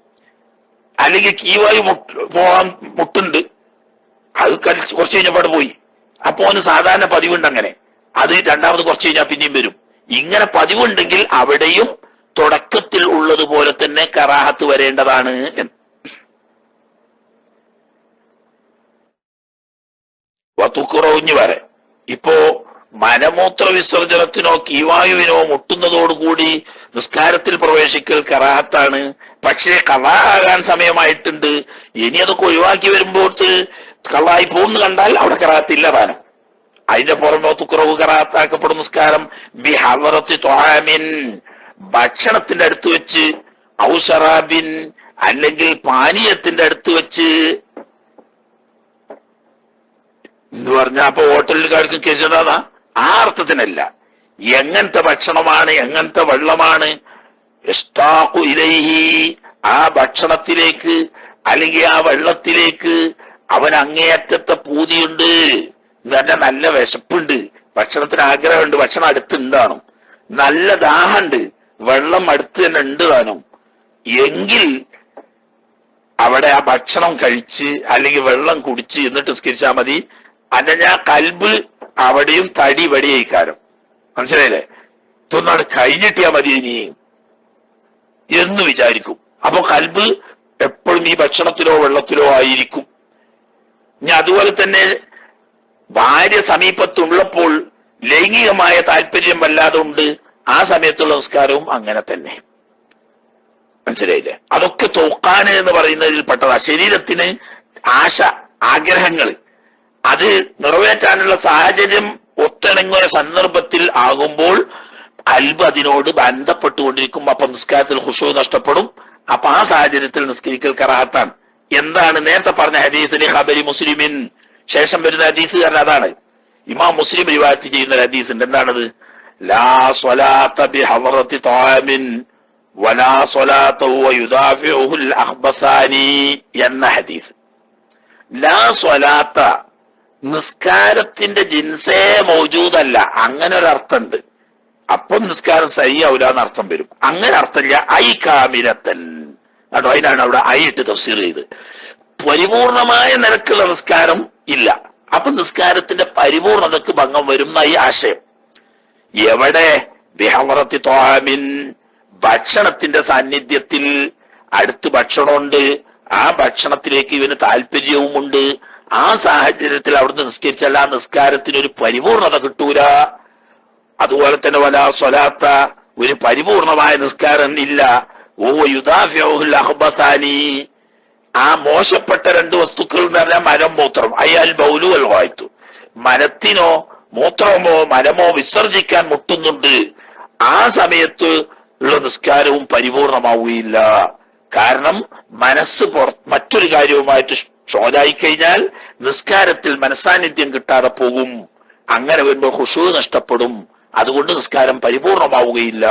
അല്ലെങ്കിൽ കീവായി പോകാൻ മുട്ടുണ്ട്, അത് കുറച്ച് കഴിഞ്ഞപ്പാട് പോയി. അപ്പൊ അവന് സാധാരണ പതിവുണ്ട് അങ്ങനെ, അത് രണ്ടാമത് കുറച്ച് കഴിഞ്ഞാൽ പിന്നെയും വരും. ഇങ്ങനെ പതിവുണ്ടെങ്കിൽ അവിടെയും തുടക്കത്തിൽ ഉള്ളതുപോലെ തന്നെ കറാഹത്ത് വരേണ്ടതാണ്. വത്തുക്കുറവുഞ്ഞു വരെ ഇപ്പോ മലമൂത്ര വിസർജനത്തിനോ കീവായുവിനോ മുട്ടുന്നതോടുകൂടി നിസ്കാരത്തിൽ പ്രവേശിക്കൽ കറാഹത്താണ്. പക്ഷേ ഖളാ ആകാൻ സമയമായിട്ടുണ്ട്. ഇനി അതൊക്കെ ഒഴിവാക്കി വരുമ്പോൾ ഖളായി പോകുന്നു കണ്ടാൽ അവിടെ കറാഹത്തില്ല താനും. അതിന്റെ പുറമെ തുക്കുറവ് കറാഹത്താക്കപ്പെടും നിസ്കാരം ബിഹളറത്തി ത്വാമിൻ, ഭക്ഷണത്തിന്റെ അടുത്ത് വെച്ച്, ഔ ശറാബിൻ, അല്ലെങ്കിൽ പാനീയത്തിന്റെ അടുത്ത് വെച്ച് എന്ന് പറഞ്ഞ അപ്പൊ ഹോട്ടലുകാർക്ക് കേസെടാന്നാ, ആ അർത്ഥത്തിനല്ല. എങ്ങനത്തെ ഭക്ഷണമാണ്, എങ്ങനത്തെ വെള്ളമാണ്, ഇഷ്താഖു ഇലൈഹി, ആ ഭക്ഷണത്തിലേക്ക് അല്ലെങ്കിൽ ആ വെള്ളത്തിലേക്ക് അവൻ അങ്ങേയറ്റത്തെ പൂതിയുണ്ട്, തന്നെ നല്ല വിശപ്പുണ്ട്, ഭക്ഷണത്തിന് ആഗ്രഹമുണ്ട്, ഭക്ഷണം അടുത്തുണ്ടാണും, നല്ല ദാഹമുണ്ട്, വെള്ളം അടുത്ത് തന്നെ ഉണ്ട് താനും, എങ്കിൽ അവിടെ ആ ഭക്ഷണം കഴിച്ച് അല്ലെങ്കിൽ വെള്ളം കുടിച്ച് എന്നിട്ട് നിസ്കരിച്ചാൽ മതി. അല്ല കൽബ് അവിടെയും തടി വടിയേക്കാരം, മനസ്സിലായില്ലേ? ഇതൊന്നാണ് കഴിഞ്ഞിട്ടിയാ മതി ഇനി എന്ന് വിചാരിക്കും. അപ്പൊ കൽബ് എപ്പോഴും ഈ ഭക്ഷണത്തിലോ വെള്ളത്തിലോ ആയിരിക്കും. ഇനി അതുപോലെ തന്നെ ഭാര്യ സമീപത്തുള്ളപ്പോൾ ലൈംഗികമായ താല്പര്യം വല്ലാതെ ഉണ്ട്, ആ സമയത്തുള്ള നിസ്കാരവും അങ്ങനെ തന്നെ, മനസ്സിലായില്ലേ? അതൊക്കെ തോക്കാന് എന്ന് പറയുന്നതിൽ പെട്ടതാ. ശരീരത്തിന് ആശ, ആഗ്രഹങ്ങൾ, അത് നിറവേറ്റാനുള്ള സാഹചര്യം ഒത്തിണങ്ങുന്ന സന്ദർഭത്തിൽ ആകുമ്പോൾ കൽബ് അതിനോട് ബന്ധപ്പെട്ടുകൊണ്ടിരിക്കും. അപ്പൊ നിസ്കാരത്തിൽ ഖുശൂ നഷ്ടപ്പെടും. അപ്പൊ ആ സാഹചര്യത്തിൽ നിസ്കരിക്കൽ കറാഹത്താണ്. എന്താണ് നേരത്തെ പറഞ്ഞ ഹദീസിന് ഖബരി മുസ്ലിമിൻ ശേഷം വരുന്ന ഹദീസ് കാരണം അതാണ്. ഇമാം മുസ്ലിം റിവായത്ത് ചെയ്യുന്ന ഒരു ഹദീസ് ഉണ്ട്. എന്താണത്? ലാ സ്വലാത്ത ബിഹദറത്തി ത്വാമിൻ വലാ സ്വലാത്ത വയുദാഫിഉൽ അഖ്ബസാനി എന്ന ഹദീസ്. ലാ സ്വലാത്ത നിസ്കാരത്തിന്റെ ജിൻസേ മൗജൂദല്ല, അങ്ങനെ ഒരു അർത്ഥമുണ്ട്. അപ്പം നിസ്കാരം സഹിയാവൂല എന്ന് അർത്ഥം വരും. അങ്ങനെ അർത്ഥമില്ല. ഐ കാമിലത്തൻ കേട്ടോ, അതിനാണ് അവിടെ ഐ ഇട്ട് തഫ്സീർ ചെയ്ത്. പരിപൂർണമായ നിരക്കുള്ള നിസ്കാരം ഇല്ല. അപ്പൊ നിസ്കാരത്തിന്റെ പരിപൂർണതക്ക് ഭംഗം വരും എന്നായി ആശയം. എവിടെ? ബിഹദറത്തി ത്വാമിൻ, ഭക്ഷണത്തിന്റെ സാന്നിധ്യത്തിൽ. അടുത്ത് ഭക്ഷണമുണ്ട്, ആ ഭക്ഷണത്തിലേക്ക് ഇവന് താല്പര്യവുമുണ്ട്. ആ സാഹചര്യത്തിൽ അവിടുന്ന് നിസ്കരിച്ചല്ല ആ നിസ്കാരത്തിന് ഒരു പരിപൂർണത കിട്ടൂല. അതുപോലെ തന്നെ വലാ സ്വലാത്ത, ഒരു പരിപൂർണമായ നിസ്കാരം ഇല്ല. ഓ യുദാഫിഉൽ അഖ്ബസാനി, ആ മോശപ്പെട്ട രണ്ട് വസ്തുക്കൾ എന്ന് പറഞ്ഞാൽ മരം മൂത്രം, അയാൽ ബൗലു അൽ ഗായിത്തു, മരത്തിനോ മൂത്രമോ മലമോ വിസർജിക്കാൻ മുട്ടുന്നുണ്ട്. ആ സമയത്ത് ഉള്ള നിസ്കാരവും പരിപൂർണമാവുകയില്ല. കാരണം മനസ്സ് മറ്റൊരു കാര്യവുമായിട്ട് ഷോലായി കഴിഞ്ഞാൽ നിസ്കാരത്തിൽ മനസാന്നിധ്യം കിട്ടാതെ പോകും. അങ്ങനെ വരുമ്പോൾ ഖുശൂ നഷ്ടപ്പെടും. അതുകൊണ്ട് നിസ്കാരം പരിപൂർണമാവുകയില്ല.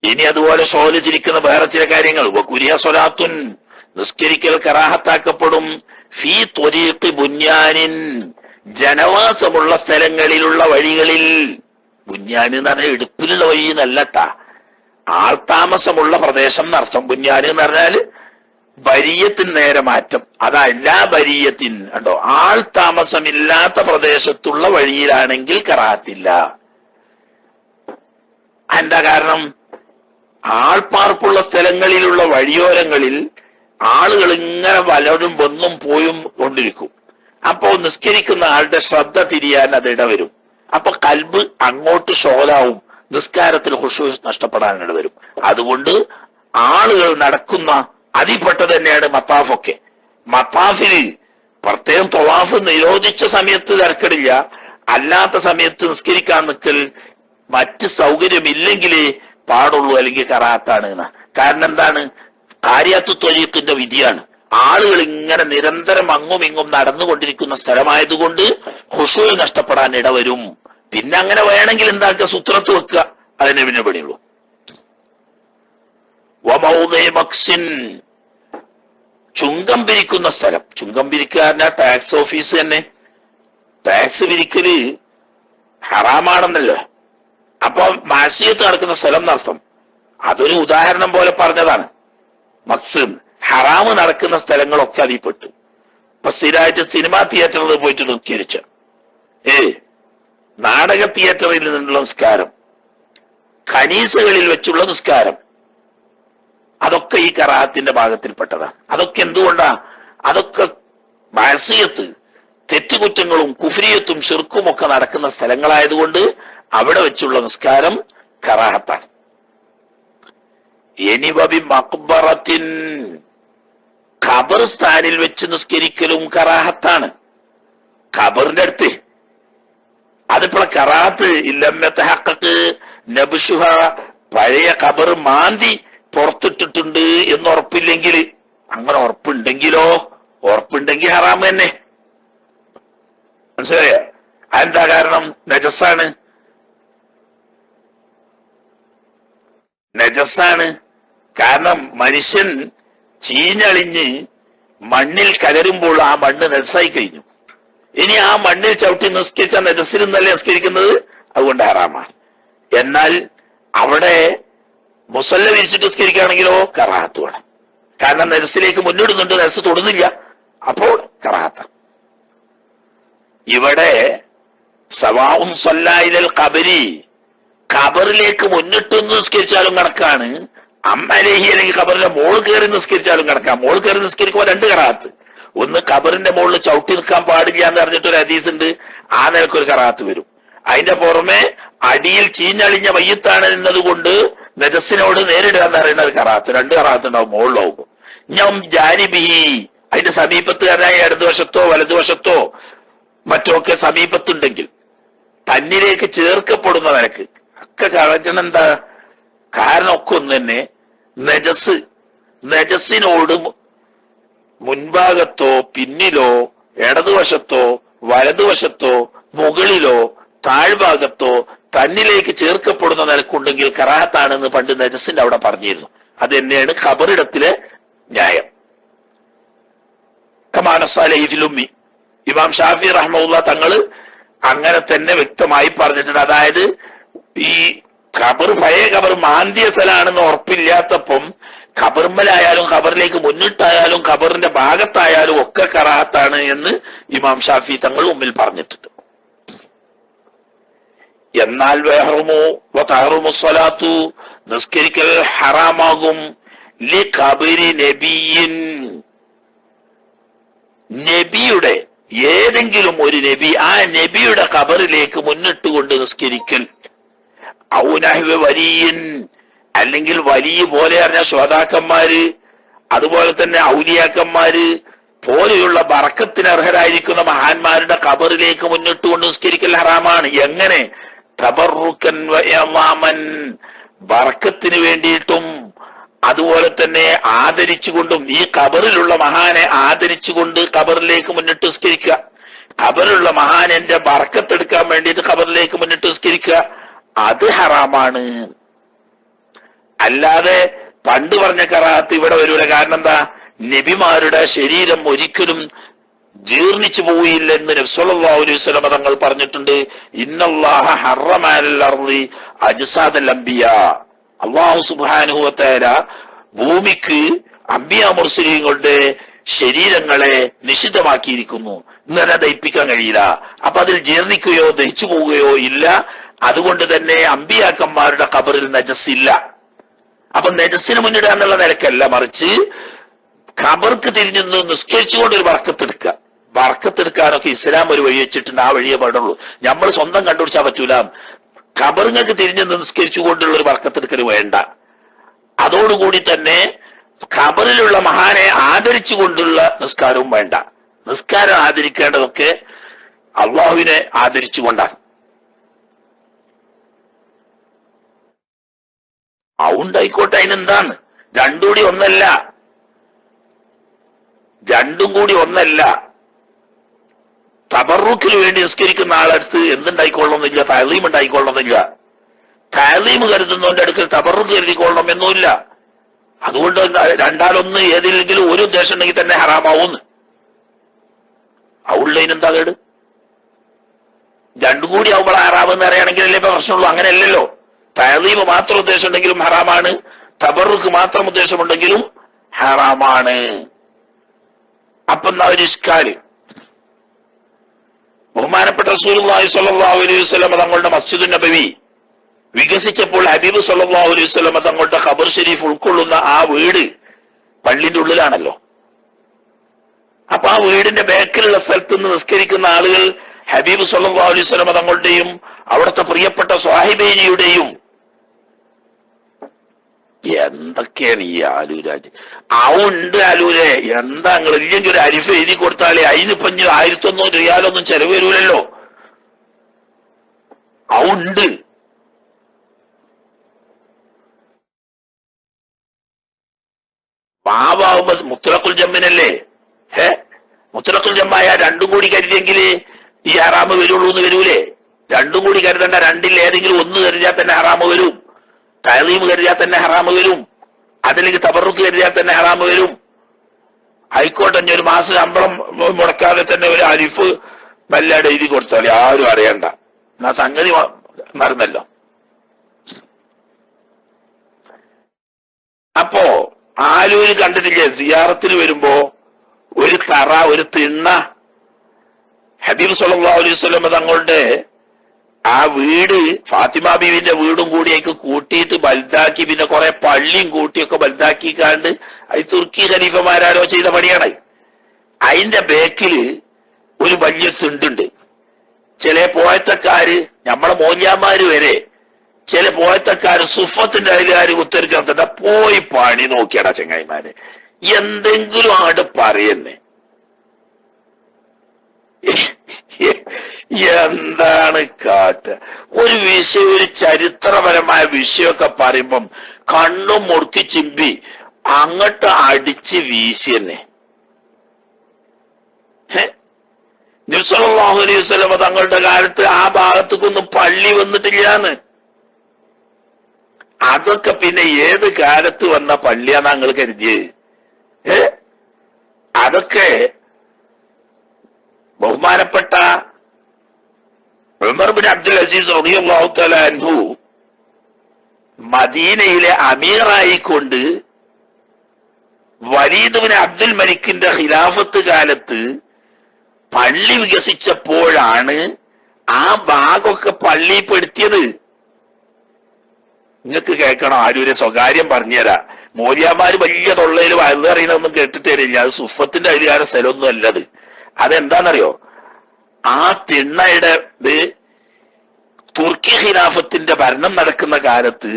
ഇനി അതുപോലെ ഷോല് തിരിക്കുന്ന വേറെ ചില കാര്യങ്ങൾ. വകുരിയ സ്വലാത്തുൻ, നിസ്കരിക്കൽ കറാഹത്താക്കപ്പെടും. ഫീ ത്വരീഖി ബുന്യാനിൻ, ജനവാസമുള്ള സ്ഥലങ്ങളിലുള്ള വഴികളിൽ. ബുന്യാൻ എന്ന് പറഞ്ഞാൽ ഇടുപ്പിലുള്ള വഴി എന്നല്ലട്ടാ, ആൾതാമസമുള്ള പ്രദേശം എന്നർത്ഥം. ബുന്യാൻ എന്ന് പറഞ്ഞാല് ബരിയത്തിന് നേരെ മാറ്റം. അതാ എല്ലാ ബരിയത്തിൻ കണ്ടോ, ആൾ താമസമില്ലാത്ത പ്രദേശത്തുള്ള വഴിയിലാണെങ്കിൽ കറാഹത്തില്ല. എന്താ കാരണം? ആൾപ്പാർപ്പുള്ള സ്ഥലങ്ങളിലുള്ള വഴിയോരങ്ങളിൽ ആളുകൾ ഇങ്ങനെ വലരും വന്നും പോയും കൊണ്ടിരിക്കും. അപ്പോ നിസ്കരിക്കുന്ന ആളുടെ ശ്രദ്ധ തിരിയാൻ അത് ഇടവരും. അപ്പൊ കൽബ് അങ്ങോട്ട് ഷോലാവും, നിസ്കാരത്തിൽ ഖുശൂ നഷ്ടപ്പെടാൻ ഇടവരും. അതുകൊണ്ട് ആളുകൾ നടക്കുന്ന അതിൽപ്പെട്ടത് തന്നെയാണ് മത്താഫൊക്കെ. മത്താഫില് പ്രത്യേകം ത്വവാഫ് നിരോധിച്ച സമയത്ത് തിരക്കടില്ല, അല്ലാത്ത സമയത്ത് നിസ്കരിക്കാൻ നിൽക്കൽ മറ്റ് സൗകര്യമില്ലെങ്കിലേ പാടുള്ളൂ, അല്ലെങ്കിൽ കറാത്താണ് എന്ന്. കാരണം എന്താണ്? കാര്യാത്തു ത്വരീഖിന്റെ വിധിയാണ്. ആളുകൾ ഇങ്ങനെ നിരന്തരം അങ്ങും ഇങ്ങും നടന്നുകൊണ്ടിരിക്കുന്ന സ്ഥലമായതുകൊണ്ട് ഖുശൂ നഷ്ടപ്പെടാൻ ഇടവരും. പിന്നെ അങ്ങനെ വേണമെങ്കിൽ എന്താക്കുക, സുത്രത്ത് വെക്കുക, അതിനെ പിന്നെ പണിയുള്ളൂ. വമൗദിഇ ചുങ്കം പിരിക്കുന്ന സ്ഥലം. ചുങ്കം പിരിക്കാരന ടാക്സ് ഓഫീസ് തന്നെ. ടാക്സ് പിരിക്കല് ഹറാമാണെന്നല്ലോ. അപ്പൊ മാസിയത്ത് നടക്കുന്ന സ്ഥലം എന്നർത്ഥം. അതൊരു ഉദാഹരണം പോലെ പറഞ്ഞതാണ്. മക്സിം ഹറാമ് നടക്കുന്ന സ്ഥലങ്ങളൊക്കെ അതിൽപ്പെട്ടു. ഇപ്പൊ സ്ഥിരമായിട്ട് സിനിമാ തിയേറ്ററിൽ പോയിട്ട് നിസ്കരിച്ച, നാടക തിയേറ്ററിൽ നിന്നുള്ള നിസ്കാരം, ഖനീസുകളിൽ വെച്ചുള്ള നിസ്കാരം, അതൊക്കെ ഈ കറാഹത്തിന്റെ ഭാഗത്തിൽപ്പെട്ടതാണ്. അതൊക്കെ എന്തുകൊണ്ടാ? അതൊക്കെ മാസിയത്ത്, തെറ്റുകുറ്റങ്ങളും കുഫ്രിയത്തും ഷിർക്കും ഒക്കെ നടക്കുന്ന സ്ഥലങ്ങളായതുകൊണ്ട് അവിടെ വെച്ചുള്ള നിസ്കാരം കറാഹത്താണ്. ഇനി വബി മഖ്ബറത്തിൻ, ഖബർസ്ഥാനിൽ വെച്ച് നിസ്കരിക്കലും കറാഹത്താണ്. ഖബറിന്റെ അടുത്ത് അതിപ്പോൾ കറാഹത്ത് ഇല്ലമ്മത്തഹഖഖ് നബ്ശുഹ, പഴയ ഖബർ മാന്തി പുറത്തിട്ടിട്ടുണ്ട് എന്ന് ഉറപ്പില്ലെങ്കിൽ, അങ്ങനെ ഉറപ്പുണ്ടെങ്കിലോ, ഉറപ്പുണ്ടെങ്കിൽ ഹറാം തന്നെ. മനസ്സിലായ? അതെന്താ കാരണം? നജസാണ്. നജസാണ്. കാരണം മനുഷ്യൻ ചീഞ്ഞളിഞ്ഞ് മണ്ണിൽ കലരുമ്പോൾ ആ മണ്ണ് നജസായി കഴിഞ്ഞു. ഇനി ആ മണ്ണിൽ ചവിട്ടി നിസ്കരിച്ച നജസിൽ നിന്നല്ലേ നിസ്കരിക്കുന്നത്, അതുകൊണ്ട് ഹറാമാണ്. എന്നാൽ അവിടെ മുസല്ല വിരിച്ചിട്ട് നിസ്കരിക്കുകയാണെങ്കിലോ കറാഹത്ത് വേണം. കാരണം നജസിലേക്ക് മുന്നിടുന്നുണ്ട്, നജസ് തൊടുന്നില്ല, അപ്പോൾ കറാഹത്ത. ഇവിടെ സവാഉൻ സല്ലൈലൽ ഖബരി, ഖബറിലേക്ക് മുന്നിട്ട് നിസ്കരിച്ചാലും കണക്കാണ്. അമ്മലേഹി അല്ലെങ്കിൽ ഖബറിന്റെ മോള് കയറി നിസ്കരിച്ചാലും കണക്കാ. മോള് കയറി നിസ്കരിക്കുമ്പോൾ രണ്ട് കറാഹത്ത്. ഒന്ന്, ഖബറിന്റെ മുകളിൽ ചവിട്ടി നിൽക്കാൻ പാടില്ല എന്ന് പറഞ്ഞിട്ടൊരു ഹദീസ് ഉണ്ട്, ആ നിലക്കൊരു കറാഹത്ത് വരും. അതിന്റെ പുറമെ അടിയിൽ ചീഞ്ഞളിഞ്ഞ മയ്യത്താണ് എന്നതുകൊണ്ട് നജസിനോട് നേരിടുക എന്ന് പറയുന്ന ഒരു കറാഹത്ത്. രണ്ട് കറാഹത്ത് ഉണ്ടാവും മുകളിലാവുമ്പോ. ഞാൻ ജാനിബിഹി, അതിന്റെ സമീപത്തുകാരനായ ഇടതുവശത്തോ വലതുവശത്തോ മറ്റോ ഒക്കെ സമീപത്തുണ്ടെങ്കിൽ തന്നിലേക്ക് ചേർക്കപ്പെടുന്ന നിലക്ക് ഒക്കെ കളഞ്ഞ എന്താ? കാരണം ഒക്കെ ഒന്ന് തന്നെ. നജസിനോട് മുൻഭാഗത്തോ പിന്നിലോ ഇടതുവശത്തോ വലതുവശത്തോ മുകളിലോ താഴ്ഭാഗത്തോ തന്നിലേക്ക് ചേർക്കപ്പെടുന്ന നിലക്കുണ്ടെങ്കിൽ കറാഹത്താണെന്ന് പണ്ട് നജസിന്റെ അവിടെ പറഞ്ഞിരുന്നു. അത് തന്നെയാണ് ഖബറിടത്തിലെ ന്യായം. കമാനസാലി ഇമാം ഷാഫി റഹ്മത്തുള്ളാഹി തങ്ങള് അങ്ങനെ തന്നെ വ്യക്തമായി പറഞ്ഞിട്ടുണ്ട്. അതായത് ഈ ഖബർ പഴയ ഖബർ മാന്തിയ സ്ഥലമാണെന്ന് ഉറപ്പില്ലാത്തപ്പം ഖബർമലായാലും ഖബറിലേക്ക് മുന്നിട്ടായാലും ഖബറിന്റെ ഭാഗത്തായാലും ഒക്കെ കറാഹത്താണ് എന്ന് ഇമാം ഷാഫി തങ്ങൾ മുമ്പിൽ പറഞ്ഞിട്ടുണ്ട്. എന്നാൽ സ്വലാത്തു നിസ്കരിക്കൽ ഹറാമാകും ലി ഖബരി നബിയിൻ, നബിയുടെ ഏതെങ്കിലും ഒരു നബി, ആ നബിയുടെ ഖബറിലേക്ക് മുന്നിട്ടുകൊണ്ട് നിസ്കരിക്കൽ. ഔനഹ്വ വലിയൻ, അല്ലെങ്കിൽ വലിയ പോലെ അറിഞ്ഞ ശ്രോതാക്കന്മാര് അതുപോലെ തന്നെ ഔലിയാക്കന്മാര് പോലെയുള്ള ബറക്കത്തിന് അർഹരായിരിക്കുന്ന മഹാന്മാരുടെ ഖബറിലേക്ക് മുന്നിട്ടുകൊണ്ട് നിസ്കരിക്കൽ ഹറാമാണ്. എങ്ങനെ? തബറുക്കൻ വയമാമൻ, ബറക്കത്തിന് വേണ്ടിയിട്ടും അതുപോലെ തന്നെ ആദരിച്ചുകൊണ്ടും. ഈ ഖബറിലുള്ള മഹാനെ ആദരിച്ചുകൊണ്ട് ഖബറിലേക്ക് മുന്നിട്ട് നിസ്കരിക്കുക. ഖബറിലുള്ള മഹാൻ എന്റെ ബറക്കത്തെടുക്കാൻ വേണ്ടിയിട്ട് ഖബറിലേക്ക് മുന്നിട്ട് നിസ്കരിക്കുക, അത് ഹറാമാണ്. അല്ലാതെ പണ്ട് പറഞ്ഞ കറാഹത്ത് ഇവിടെ വരൂല. കാരണം എന്താ? നബിമാരുടെ ശരീരം ഒരിക്കലും ജീർണിച്ചു പോയില്ലെന്ന് നബി സല്ലല്ലാഹു അലൈഹി വസല്ലം തങ്ങൾ പറഞ്ഞിട്ടുണ്ട്. ഇന്നല്ലാഹ ഹറമ അലൽ അർളി അജ്സാദൽ അംബിയാ, അല്ലാഹു സുബ്ഹാനഹു വ തആല ഭൂമിക്ക് അംബിയാ മുർസലീങ്ങളുടെ ശരീരങ്ങളെ നിഷിദ്ധമാക്കിയിരിക്കുന്നു. ഇന്നലെ ദഹിപ്പിക്കാൻ കഴിയില്ല. അപ്പൊ അതിൽ ജീർണിക്കുകയോ ദഹിച്ചു പോവുകയോ ഇല്ല. അതുകൊണ്ട് തന്നെ അംബിയാക്കന്മാരുടെ ഖബറിൽ നജസില്ല. അപ്പൊ നജസിന് മുന്നിടുക എന്നുള്ള നിലക്കല്ല, മറിച്ച് ഖബർക്ക് തിരിഞ്ഞു നിസ്കരിച്ചുകൊണ്ട് ഒരു ബർക്കത്തെടുക്കുക. ബർക്കത്തെടുക്കാനൊക്കെ ഇസ്ലാം ഒരു വഴി വെച്ചിട്ടുണ്ട്. ആ വഴിയേ പാടുള്ളൂ. നമ്മൾ സ്വന്തം കണ്ടുപിടിച്ചാൽ പറ്റൂല. ഖബറിങ്ങൾക്ക് തിരിഞ്ഞു നിസ്കരിച്ചുകൊണ്ടുള്ള ഒരു ബർക്കത്തെടുക്കൽ വേണ്ട. അതോടുകൂടി തന്നെ ഖബറിലുള്ള മഹാനെ ആദരിച്ചുകൊണ്ടുള്ള നിസ്കാരവും വേണ്ട. നിസ്കാരം ആദരിക്കേണ്ടതൊക്കെ അള്ളാഹുവിനെ ആദരിച്ചുകൊണ്ടാണ്. ഉണ്ടായിക്കോട്ടെ, അതിനെന്താണ്? രണ്ടും കൂടി ഒന്നല്ല. തബറുക്കിന് വേണ്ടി നിസ്കരിക്കുന്ന ആളടുത്ത് എന്തുണ്ടായിക്കൊള്ളണമെന്നില്ല, തഅലീം ഉണ്ടായിക്കൊള്ളണമെന്നില്ല. തഅലീം കരുതുന്നവന്റെ അടുക്കൽ തബറുക്ക് കരുതിക്കൊള്ളണം എന്നുമില്ല. അതുകൊണ്ട് രണ്ടാലൊന്ന് ഏതെങ്കിലും ഒരു ഉദ്ദേശം ഉണ്ടെങ്കിൽ തന്നെ ഹറാമാവുന്ന്. ഉള്ളതിനെന്താ കേട്? രണ്ടും കൂടി ആവുമ്പോൾ ഹറാമെന്ന് അറിയണമെങ്കിലല്ലേ ഇപ്പൊ പ്രശ്നമുള്ളൂ. അങ്ങനെയല്ലല്ലോ. തഅലീം മാത്രം ഉദ്ദേശം ഉണ്ടെങ്കിലും ഹറാമാണ്, തബറുക്ക് മാത്രം ഉദ്ദേശമുണ്ടെങ്കിലും ഹറാമാണ്. അപ്പൊ എന്താ ഒരു ഇഷ്കാല്? ബഹുമാനപ്പെട്ട റസൂലുള്ളാഹി സ്വല്ലല്ലാഹു അലൈഹി വസല്ലം തങ്ങളുടെ മസ്ജിദുൻ നബവി വികസിച്ചപ്പോൾ ഹബീബ് സ്വല്ലല്ലാഹു അലൈഹി വസല്ലം തങ്ങളുടെ ഖബർ ഷരീഫ് ഉൾക്കൊള്ളുന്ന ആ വീട് പള്ളിന്റെ ഉള്ളിലാണല്ലോ. അപ്പൊ ആ വീടിന്റെ ബാക്കിലുള്ള സ്ഥലത്ത് നിന്ന് നിസ്കരിക്കുന്ന ആളുകൾ ഹബീബ് സ്വല്ലല്ലാഹു അലൈഹി വസല്ലം തങ്ങളുടെയും അവിടുത്തെ പ്രിയപ്പെട്ട സ്വാഹിബൈനിയുടെയും എന്തൊക്കെയാണ് ഈ ആലൂരാജ്? ഉണ്ട് ആലൂരെ, എന്താ നിങ്ങൾ ഇല്ലെങ്കിൽ ഒരു അരിഫ് എഴുതി കൊടുത്താലേ അതിനിപ്പോ 1100 റിയാലൊന്നും ചെലവ് വരൂലല്ലോ. ഉണ്ട്. പാവാവുമ്പോ മുത്തലഖുൽ ജമ്മിനല്ലേ? മുത്തലഖുൽ ജമ്മായ രണ്ടും കൂടി കരുതിയെങ്കിൽ ഈ ഹറാമ് വരുള്ളൂ എന്ന് വരൂലേ? രണ്ടും കൂടി കരുതണ്ട. രണ്ടിൽ ഏതെങ്കിലും ഒന്ന് കരുതിയാൽ തന്നെ ഹറാമ് വരും. തഅലീം കരുതിയാൽ തന്നെ ഹറാമ് വരും. അതിലേക്ക് തബറുക്ക് കരുതിയാൽ തന്നെ ഹറാമ് വരും. ആയിക്കോട്ടെ, ഒരു മാസം ശമ്പളം മുടക്കാതെ തന്നെ ഒരു അരിഫ് വല്ലാതെ എഴുതി കൊടുത്താൽ ആരും അറിയണ്ട. എന്നാ സംഗതി മറന്നല്ലോ. അപ്പോ ആലൂര് കണ്ടിട്ടില്ലേ, സിയാറത്തിന് വരുമ്പോ ഒരു തറ, ഒരു തിണ്ണ ഹബീബ് സല്ലല്ലാഹു അലൈഹി വസല്ലം തങ്ങളുടെ ആ വീട് ഫാത്തിമ ബീവിന്റെ വീടും കൂടിയൊക്കെ കൂട്ടിയിട്ട് വലുതാക്കി, പിന്നെ കുറെ പള്ളിയും കൂട്ടിയൊക്കെ വലുതാക്കിക്കാണ്ട് അത് തുർക്കി ഖലീഫമാരാരോ ചെയ്ത പണിയാണ്. അതിന്റെ ബേക്കില് ഒരു വലിയ തിണ്ടുണ്ട്. ചില പോയത്തക്കാര്, നമ്മളെ മോല്യാമാര് വരെ ചില പോയത്തക്കാര് സുഫത്തിന്റെ അയലുകാര് ഉത്തരക്കാത്ത പോയി പണി നോക്കിയടാ ചെങ്ങായിമാര്, എന്തെങ്കിലും അങ്ങോട്ട് പറയുന്നേ. എന്താണ് ഒരു വിഷയം, ഒരു ചരിത്രപരമായ വിഷയമൊക്കെ പറയുമ്പം കണ്ണും മുറുക്കി ചിമ്പി അങ്ങോട്ട് അടിച്ച് വീശി തന്നെ. നബി സല്ലല്ലാഹു അലൈഹി വസല്ലം തങ്ങളുടെ കാലത്ത് ആ ഭാഗത്തേക്കൊന്നും പള്ളി വന്നിട്ടില്ലാന്ന്. അതൊക്കെ പിന്നെ ഏത് കാലത്ത് വന്ന പള്ളിയാന്ന് നിങ്ങൾ കരുതിയത്? അതൊക്കെ ബഹുമാനപ്പെട്ട ഉമർ ബിൻ അബ്ദുൽ അസീസ് റളിയല്ലാഹു തആല അൻഹു മദീനയിലെ അമീറായിക്കൊണ്ട് വലീദ് ബിൻ അബ്ദുൽ മലിക്കിന്റെ ഖിലാഫത്ത് കാലത്ത് പള്ളി വികസിച്ചപ്പോഴാണ് ആ ഭാഗമൊക്കെ പള്ളിപ്പെടുത്തിയത്. നിങ്ങൾക്ക് കേൾക്കണം, ആരും ഒരു സ്വകാര്യം പറഞ്ഞുതരാ. മോലിയാമാര് വലിയ തൊള്ളയിൽ വയറ് അറിയണമൊന്നും കേട്ടിട്ട് തരില്ല. അത് സുഫത്തിന്റെ അധികാര സ്ഥലമൊന്നും അല്ലത്. അതെന്താണെന്നറിയോ? ആ തിണ്ണയുടെ തുർക്കി ഖിലാഫത്തിന്റെ ഭരണം നടക്കുന്ന കാലത്ത്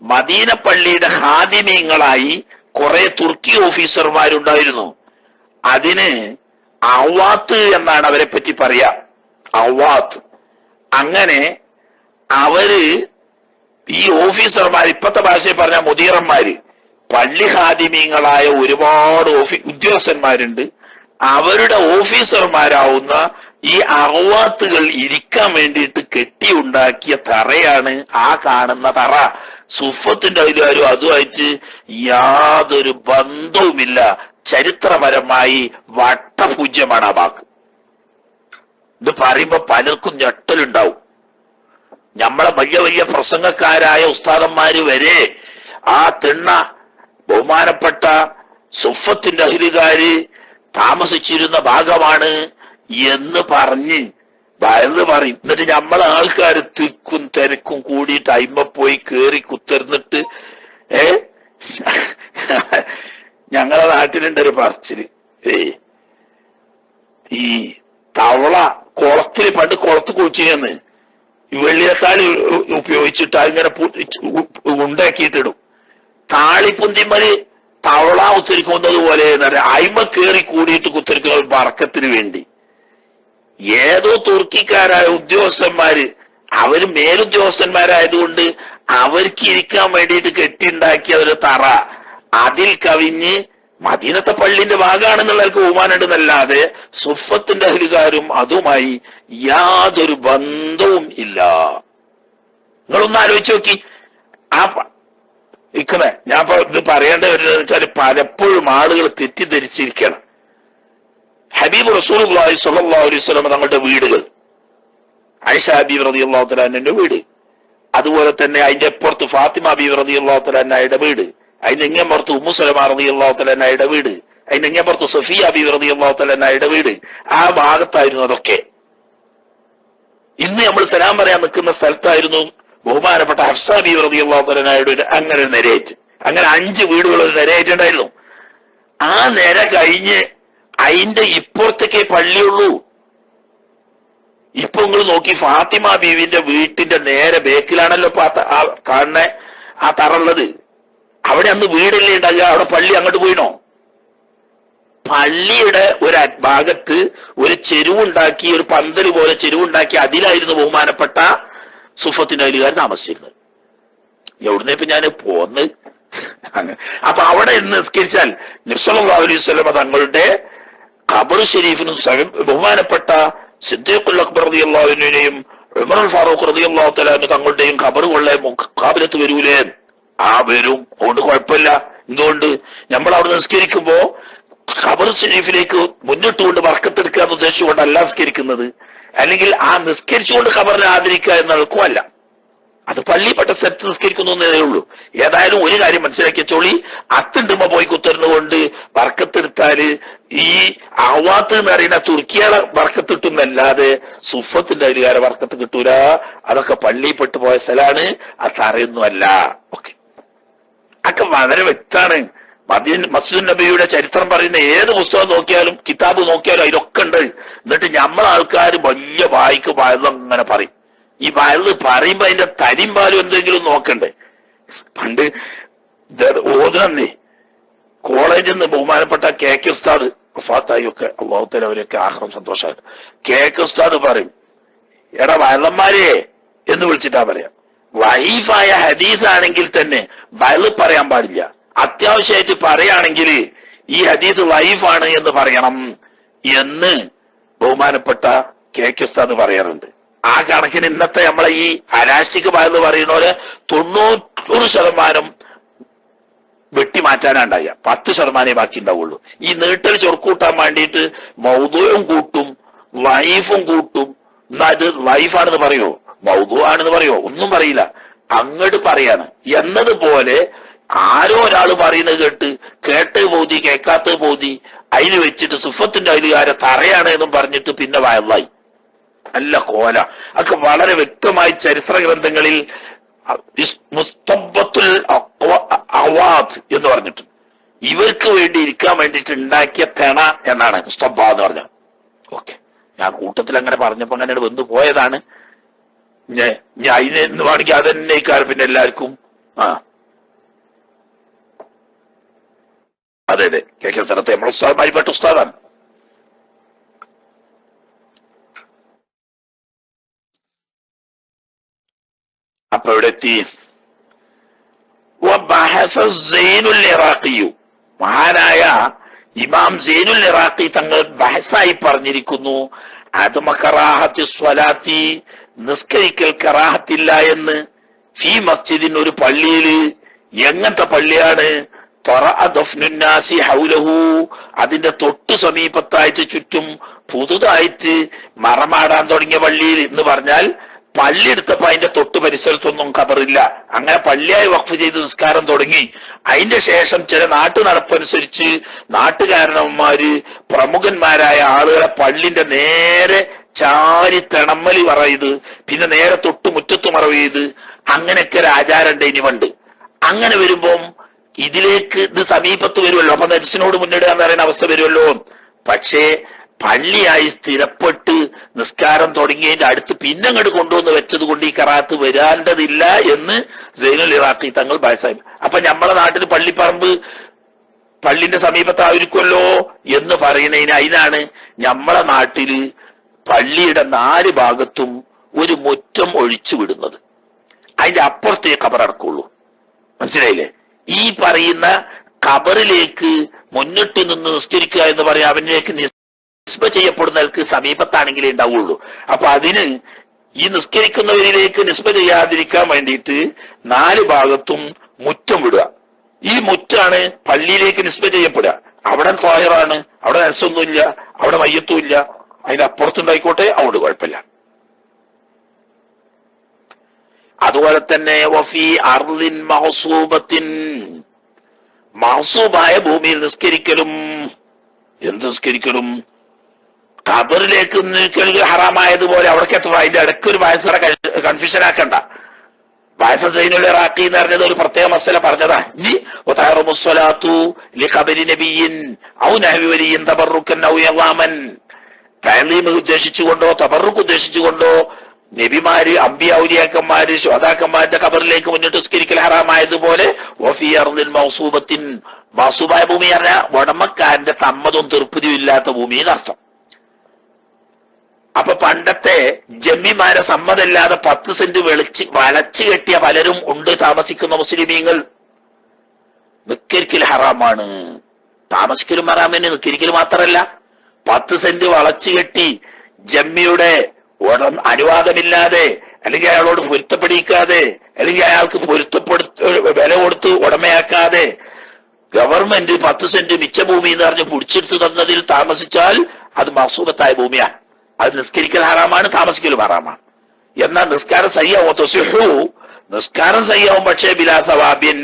മദീന പള്ളിയുടെ ഹാദിമീങ്ങളായി കുറെ തുർക്കി ഓഫീസർമാരുണ്ടായിരുന്നു. അതിന് അവാത്ത് എന്നാണ് അവരെ പറ്റി പറയാ, അവാത്ത്. അങ്ങനെ അവര് ഈ ഓഫീസർമാർ, ഇപ്പത്തെ ഭാഷയിൽ പറഞ്ഞ മുദീറന്മാര്, പള്ളി ഹാദിമീങ്ങളായ ഒരുപാട് ഉദ്യോഗസ്ഥന്മാരുണ്ട്. അവരുടെ ഓഫീസർമാരാവുന്ന ഈ അവാത്തുകൾ ഇരിക്കാൻ വേണ്ടിയിട്ട് കെട്ടിയുണ്ടാക്കിയ തറയാണ് ആ കാണുന്ന തറ. സുഫത്തിന്റെ അതിലാരും അതുമായിട്ട് യാതൊരു ബന്ധവുമില്ല. ചരിത്രപരമായി വട്ടപൂജ്യമാണ് ആ വാക്ക്. ഇത് പറയുമ്പോ പലർക്കും ഞെട്ടലുണ്ടാവും. നമ്മളെ വലിയ വലിയ പ്രസംഗക്കാരായ ഉസ്താദന്മാര് വരെ ആ തിണ്ണ ബഹുമാനപ്പെട്ട സുഫത്തിന്റെ അഹിലുകാര് താമസിച്ചിരുന്ന ഭാഗമാണ് എന്ന് പറഞ്ഞ് ഭയന്ന് പറയും. എന്നിട്ട് നമ്മളെ ആൾക്കാർ തിക്കും തിരക്കും കൂടിയിട്ട് അയിമ പോയി കേറി കുത്തിർന്നിട്ട് ഞങ്ങളെ നാട്ടിലുണ്ട് ഒരു പറച്ചില്, ഈ തവള കുളത്തിൽ പണ്ട് കുളത്ത് കുളിച്ചിരുന്ന് വെള്ളിയത്താളി ഉപയോഗിച്ചിട്ട് അതിങ്ങനെ ഉണ്ടാക്കിയിട്ടിടും. താളിപ്പുന്തിമര് തവള കുത്തിരിക്കുന്നത് പോലെ അയിമ കേറി കൂടിയിട്ട് കുത്തിരിക്കുന്ന ബർക്കത്തിന് വേണ്ടി ഏതോ തുർക്കിക്കാരായ ഉദ്യോഗസ്ഥന്മാര്, അവര് മേലുദ്യോഗസ്ഥന്മാരായതുകൊണ്ട് അവർക്ക് ഇരിക്കാൻ വേണ്ടിയിട്ട് കെട്ടിണ്ടാക്കിയ ഒരു തറ, അതിൽ കവിഞ്ഞ് മദീനത്തെ പള്ളിന്റെ ഭാഗമാണെന്നുള്ളവർക്ക് ബഹുമാനമുണ്ടെന്നല്ലാതെ സുഫത്തിന്റെ അഹ്ലുകാരും അതുമായി യാതൊരു ബന്ധവും ഇല്ല. നിങ്ങളൊന്ന് ആലോചിച്ച് നോക്കി. ഞാൻ ഇത് പറയേണ്ടി വരുന്നത് വെച്ചാൽ പലപ്പോഴും ആളുകൾ തെറ്റിദ്ധരിച്ചിരിക്കണം. ഹബീബ് റസൂലുള്ളാഹി സ്വല്ലല്ലാഹു അലൈഹി വസല്ലം തങ്ങളുടെ വീടുകൾ, ആയിഷ ഹബീബ് റളിയല്ലാഹു തആല അൻഹയുടെ വീട്, അതുപോലെ തന്നെ അതിന്റെ അപ്പുറത്ത് ഫാത്തിമ ഹബീബ് റളിയല്ലാഹു തആല അൻഹയുടെ വീട്, അതിന്റെ ഇങ്ങേപ്പുറത്ത് ഉമ്മു സലമ റളിയല്ലാഹു തആല അൻഹയുടെ വീട്, അതിന്റെ ഇങ്ങേപ്പുറത്ത് സഫിയ ഹബീബ് റളിയല്ലാഹു തആല അൻഹയുടെ വീട്, ആ ഭാഗത്തായിരുന്നു അതൊക്കെ. ഇന്ന് നമ്മൾ സലാം പറയാൻ നിൽക്കുന്ന സ്ഥലത്തായിരുന്നു ബഹുമാനപ്പെട്ട ഹഫ്സ ഹബീബ് റളിയല്ലാഹു തആല അൻഹയുടെ അങ്ങനെ ഒരു നിരയേറ്റ്. അങ്ങനെ 5 വീടുകൾ ഒരു നിരയേറ്റുണ്ടായിരുന്നു. ആ നിര കഴിഞ്ഞ് അതിന്റെ ഇപ്പുറത്തേക്കേ പള്ളിയുള്ളൂ. ഇപ്പൊ നിങ്ങൾ നോക്കി, ഫാത്തിമ ബീവിന്റെ വീട്ടിന്റെ നേരെ ബേക്കിലാണല്ലോ കാണുന്ന ആ തറുള്ളത്. അവിടെ അന്ന് വീടല്ലേ ഉണ്ടാകുക, അവിടെ പള്ളി അങ്ങോട്ട് പോയിനോ? പള്ളിയുടെ ഒരു ഭാഗത്ത് ഒരു ചെരുവുണ്ടാക്കി, ഒരു പന്തല് പോലെ ചെരുവുണ്ടാക്കി, അതിലായിരുന്നു ബഹുമാനപ്പെട്ട സുഫത്തിന്റെ അയലുകാർ താമസിച്ചിരുന്നത്. എവിടുന്ന് ഇപ്പൊ ഞാൻ പോന്ന്. അപ്പൊ അവിടെ നിസ്കരിച്ചാൽ നബി സല്ലല്ലാഹു അലൈഹി വസല്ലം തങ്ങളുടെ ഖബർ ഷരീഫിനും ബഹുമാനപ്പെട്ട സിദ്ദീഖുൽ അക്ബർ റളിയല്ലാഹു അൻഹുവിനെയും ഉമർ അൽ ഫാറൂഖ് റളിയല്ലാഹു തആല അൻഹു തങ്ങളുടെയും ഖബറുകളെ മുഖാബിലത്ത് വരൂലേ? വരും. അതുകൊണ്ട് കുഴപ്പമില്ല. എന്തുകൊണ്ട്? നമ്മൾ അവിടെ നിസ്കരിക്കുമ്പോ ഖബർ ഷരീഫിലേക്ക് മുന്നിട്ടുകൊണ്ട് ബർക്കത്തെടുക്കുക എന്ന ഉദ്ദേശിച്ചുകൊണ്ടല്ല നിസ്കരിക്കുന്നത്, അല്ലെങ്കിൽ ആ നിസ്കരിച്ചുകൊണ്ട് ഖബറിനെ ആദരിക്കുക എന്നുള്ളതുമല്ല. അത് പള്ളിപ്പെട്ട സ്ഥലത്ത് നിസ്കരിക്കുന്നേ ഉള്ളൂ. ഏതായാലും ഒരു കാര്യം മനസ്സിലാക്കിയച്ചോളി, അത്തുണ്ടുമ്പോ പോയി കുത്തരുന്നുകൊണ്ട് ബർക്കത്തെടുത്താല് ഈ അവാത്ത് എന്ന് പറയുന്ന തുർക്കിയുടെ ബർക്കത്തിട്ടുന്നല്ലാതെ സുഫത്തിന്റെ അധികാര ബർക്കത്ത് കിട്ടൂല. അതൊക്കെ പള്ളിപ്പെട്ടു പോയ സ്ഥലമാണ്, അത് അറിയുന്നല്ല. ഓക്കെ, അതൊക്കെ വളരെ വ്യക്തമാണ്. മസ്ജിദ് നബിയുടെ ചരിത്രം പറയുന്ന ഏത് പുസ്തകം നോക്കിയാലും കിതാബ് നോക്കിയാലും അതിലൊക്കെ ഉണ്ട്. എന്നിട്ട് നമ്മളെ ആൾക്കാർ വലിയ വായിക്ക് അങ്ങനെ പറയും. ഈ വയല് പറയുമ്പോ അതിന്റെ തരിമ്പാലും എന്തെങ്കിലും നോക്കണ്ടേ? പണ്ട് ഓതനന്നേ കോളേജിൽ നിന്ന് ബഹുമാനപ്പെട്ട കെ ഉസ്താദ് വഫാത്തായി ഒക്കെ അള്ളാഹു തആല അവരൊക്കെ ആഖിറം സന്തോഷമായിട്ട് കെ ഉസ്താദ് പറയും, എടാ വയലന്മാരെ എന്ന് വിളിച്ചിട്ടാ പറയാം. വൈഫായ ഹദീസ് ആണെങ്കിൽ തന്നെ വയല് പറയാൻ പാടില്ല. അത്യാവശ്യമായിട്ട് പറയുകയാണെങ്കിൽ ഈ ഹദീസ് വൈഫാണ് എന്ന് പറയണം എന്ന് ബഹുമാനപ്പെട്ട കെ ഉസ്താദ് പറയാറുണ്ട്. ആ കണക്കിന് ഇന്നത്തെ നമ്മളെ ഈ അലാസ്റ്റിക് വയല് പറയുന്ന പോലെ 90% വെട്ടിമാറ്റാനാണ്ടായ 10% ബാക്കി ഉണ്ടാവുള്ളൂ. ഈ നീട്ടൽ ചൊറുക്കൂട്ടാൻ വേണ്ടിയിട്ട് മൗദൂഉം കൂട്ടും വൈഫും കൂട്ടും. എന്നാ ഇത് വൈഫാണെന്ന് പറയോ മൗദൂ ആണെന്ന് പറയോ ഒന്നും പറയില്ല, അങ്ങോട്ട് പറയാണ്. എന്നതുപോലെ ആരോ ഒരാള് പറയുന്നത് കേട്ട് പോതി കേൾക്കാത്ത പോതി അതിന് വെച്ചിട്ട് സുഫത്തിന്റെ അയലുകാരെ തറയാണ് എന്നും പറഞ്ഞിട്ട് പിന്നെ വയലായി നല്ല കോല. അതൊക്കെ വളരെ വ്യക്തമായി ചരിത്ര ഗ്രന്ഥങ്ങളിൽ മുസ്തബ്ബത്തുൽ അവാദ് എന്ന് പറഞ്ഞിട്ട് ഇവർക്ക് വേണ്ടി ഇരിക്കാൻ വേണ്ടിയിട്ട് ഉണ്ടാക്കിയ തെണ എന്നാണ് മുസ്തബ്ബ എന്ന് പറഞ്ഞത്. ഓക്കെ, ഞാൻ കൂട്ടത്തിൽ അങ്ങനെ പറഞ്ഞപ്പോ അങ്ങനെ വന്നു പോയതാണ്. ഞാൻ അതിന് എന്ന് വേണമെങ്കിൽ അതന്നെ ഇക്കാരം പിന്നെ എല്ലാവർക്കും അതെ അതെ കെ സ്ഥലത്ത് നമ്മുടെ ഉസ്താദ്മാരിപ്പെട്ട ഉസ്താദാണ്. അപ്പൊ ഇവിടെ എത്തി മഹാനായ ഇമാം സൈനുൽ ഇറാഖി തങ്ങൾ ബഹസായി പറഞ്ഞിരിക്കുന്നു, അദ്മ കറാഹത്തി സ്വലാത്തി, നിസ്കരിക്കൽ കറാഹത്തില്ല എന്ന്, ഫീ മസ്ജിദിൻ, ഒരു പള്ളിയില്. എങ്ങനത്തെ പള്ളിയാണ്? ഹൗലഹു, അതിന്റെ തൊട്ടു സമീപത്തായിട്ട് ചുറ്റും പുതുതായിട്ട് മറമാടാൻ തുടങ്ങിയ പള്ളിയിൽ എന്ന് പറഞ്ഞാൽ പള്ളി എടുത്തപ്പോ അതിന്റെ തൊട്ട് പരിസരത്തൊന്നും ഖബറില്ല. അങ്ങനെ പള്ളിയായി വഖഫ് ചെയ്ത് നിസ്കാരം തുടങ്ങി. അതിന്റെ ശേഷം ചില നാട്ടു നടപ്പനുസരിച്ച് നാട്ടുകാരന്മാര് പ്രമുഖന്മാരായ ആളുകളെ പള്ളിന്റെ നേരെ ചാരി തിണമ്മലി മറയത്, പിന്നെ നേരെ തൊട്ട് മുറ്റത്ത് മറവ് ചെയ്ത്, അങ്ങനെയൊക്കെ ഒരു ആചാരണ്ട് ഇനി പണ്ട്. അങ്ങനെ വരുമ്പം ഇതിലേക്ക് ഇത് സമീപത്ത് വരുമല്ലോ, അപ്പൊ നെരിസിനോട് മുന്നിടുക എന്ന് പറയുന്ന അവസ്ഥ വരുമല്ലോ. പക്ഷേ പള്ളിയായി സ്ഥിരപ്പെട്ട് നിസ്കാരം തുടങ്ങിയതിന്റെ അടുത്ത് പിന്നെ അങ്ങോട്ട് കൊണ്ടുവന്ന് വെച്ചത് കൊണ്ട് ഈ കറാത്ത് വരാണ്ടതില്ല എന്ന് സൈനുൽ ഇറാഖി തങ്ങൾ ബഹസായി. അപ്പൊ നമ്മളെ നാട്ടിൽ പള്ളിപ്പറമ്പ് പള്ളിന്റെ സമീപത്തായിരിക്കുമല്ലോ എന്ന് പറയുന്നതിന് അതിനാണ് നമ്മളെ നാട്ടില് പള്ളിയുടെ 4 ഭാഗത്തും ഒരു മുറ്റം ഒഴിച്ചു വിടുന്നത്. അതിന്റെ അപ്പുറത്തേ ഖബറടക്കുള്ളൂ. മനസ്സിലായില്ലേ? ഈ പറയുന്ന ഖബറിലേക്ക് മുന്നിട്ട് നിന്ന് നിസ്കരിക്കുക എന്ന് പറയാം, അവനിലേക്ക് നിസ്ബ ചെയ്യപ്പെടുന്നവർക്ക് സമീപത്താണെങ്കിലേ ഉണ്ടാവുള്ളൂ. അപ്പൊ അതിന് ഈ നിസ്കരിക്കുന്നവരിലേക്ക് നിസ്ബ ചെയ്യാതിരിക്കാൻ വേണ്ടിയിട്ട് 4 ഭാഗത്തും മുറ്റം വിടുക. ഈ മുറ്റാണ് പള്ളിയിലേക്ക് നിസ്ബ ചെയ്യപ്പെടുക. അവിടെ ത്വാഹിറാണ്, അവിടെ നസൊന്നുമില്ല, അവിടെ മയ്യത്തും ഇല്ല, അതിന്റെ അപ്പുറത്തുണ്ടായിക്കോട്ടെ, അവിടെ കുഴപ്പമില്ല. അതുപോലെ തന്നെ വഫി അർളിൻ മഹ്സൂബത്തിൻ, മഹ്സൂബായ ഭൂമിയിൽ നിസ്കരിക്കലും. എന്ത് നിസ്കരിക്കലും? ഖബറിലേക്ക് നിൽക്കൽ ഹറാമായതുപോലെ അവിടേക്ക് എത്ര അതിന്റെ ഇടയ്ക്ക് ഒരു വയസ്സറ കൺഫ്യൂഷൻ ആക്കണ്ട. വയസ്സ സൈനുൽ ഇറാഖി എന്ന് പറഞ്ഞത് ഒരു പ്രത്യേക മസല പറഞ്ഞതാ. ഇനി ഉദ്ദേശിച്ചുകൊണ്ടോ തബറുക്ക് ഉദ്ദേശിച്ചുകൊണ്ടോ നബിമാര് അമ്പിയ ഔലിയാക്കന്മാര് ശുഹദാക്കന്മാരുടെ ഖബറിലേക്ക് മുന്നിട്ട് നിസ്കരിക്കൽ ഹറാമായതുപോലെ വഫീ അർളിൻ മൗസൂബത്തിൻ, മൗസൂബായ ഭൂമി പറഞ്ഞാൽ ഉടമക്കാരന്റെ സമ്മതവും തൃപ്തിയും ഇല്ലാത്ത ഭൂമി എന്നർത്ഥം. അപ്പൊ പണ്ടത്തെ ജമ്മിമാരെ സമ്മതമില്ലാതെ 10 സെന്റ് വളച്ചു കെട്ടിയ പലരും ഉണ്ട് താമസിക്കുന്ന മുസ്ലിമീങ്ങൾ. നിസ്കരിക്കൽ ഹറാമാണ്. താമസിക്കലും ഹറാമെന്നെ, നിസ്കരിക്കൽ മാത്രമല്ല 10 സെന്റ് വളച്ചു കെട്ടി ജമ്മിയുടെ അനുവാദമില്ലാതെ, അല്ലെങ്കിൽ അയാളോട് പൊരുത്തപ്പെടിക്കാതെ, അല്ലെങ്കിൽ അയാൾക്ക് വില കൊടുത്ത് ഉടമയാക്കാതെ ഗവൺമെന്റ് 10 സെന്റ് മിച്ചഭൂമി എന്ന് പറഞ്ഞ് പിടിച്ചെടുത്ത് തന്നതിൽ താമസിച്ചാൽ അത് മഹ്സൂബത്തായ ഭൂമിയാണ്. അത് നിസ്കരിക്കൽ ഹറാമാണ്, താമസിക്കലും ഹറാമാണ്. എന്നാൽ നിസ്കാരം സയ്യാവോ തൊസിഹു, നിസ്കാരം സയ്യാവും, പക്ഷേ ബിലാ സവാബിൻ.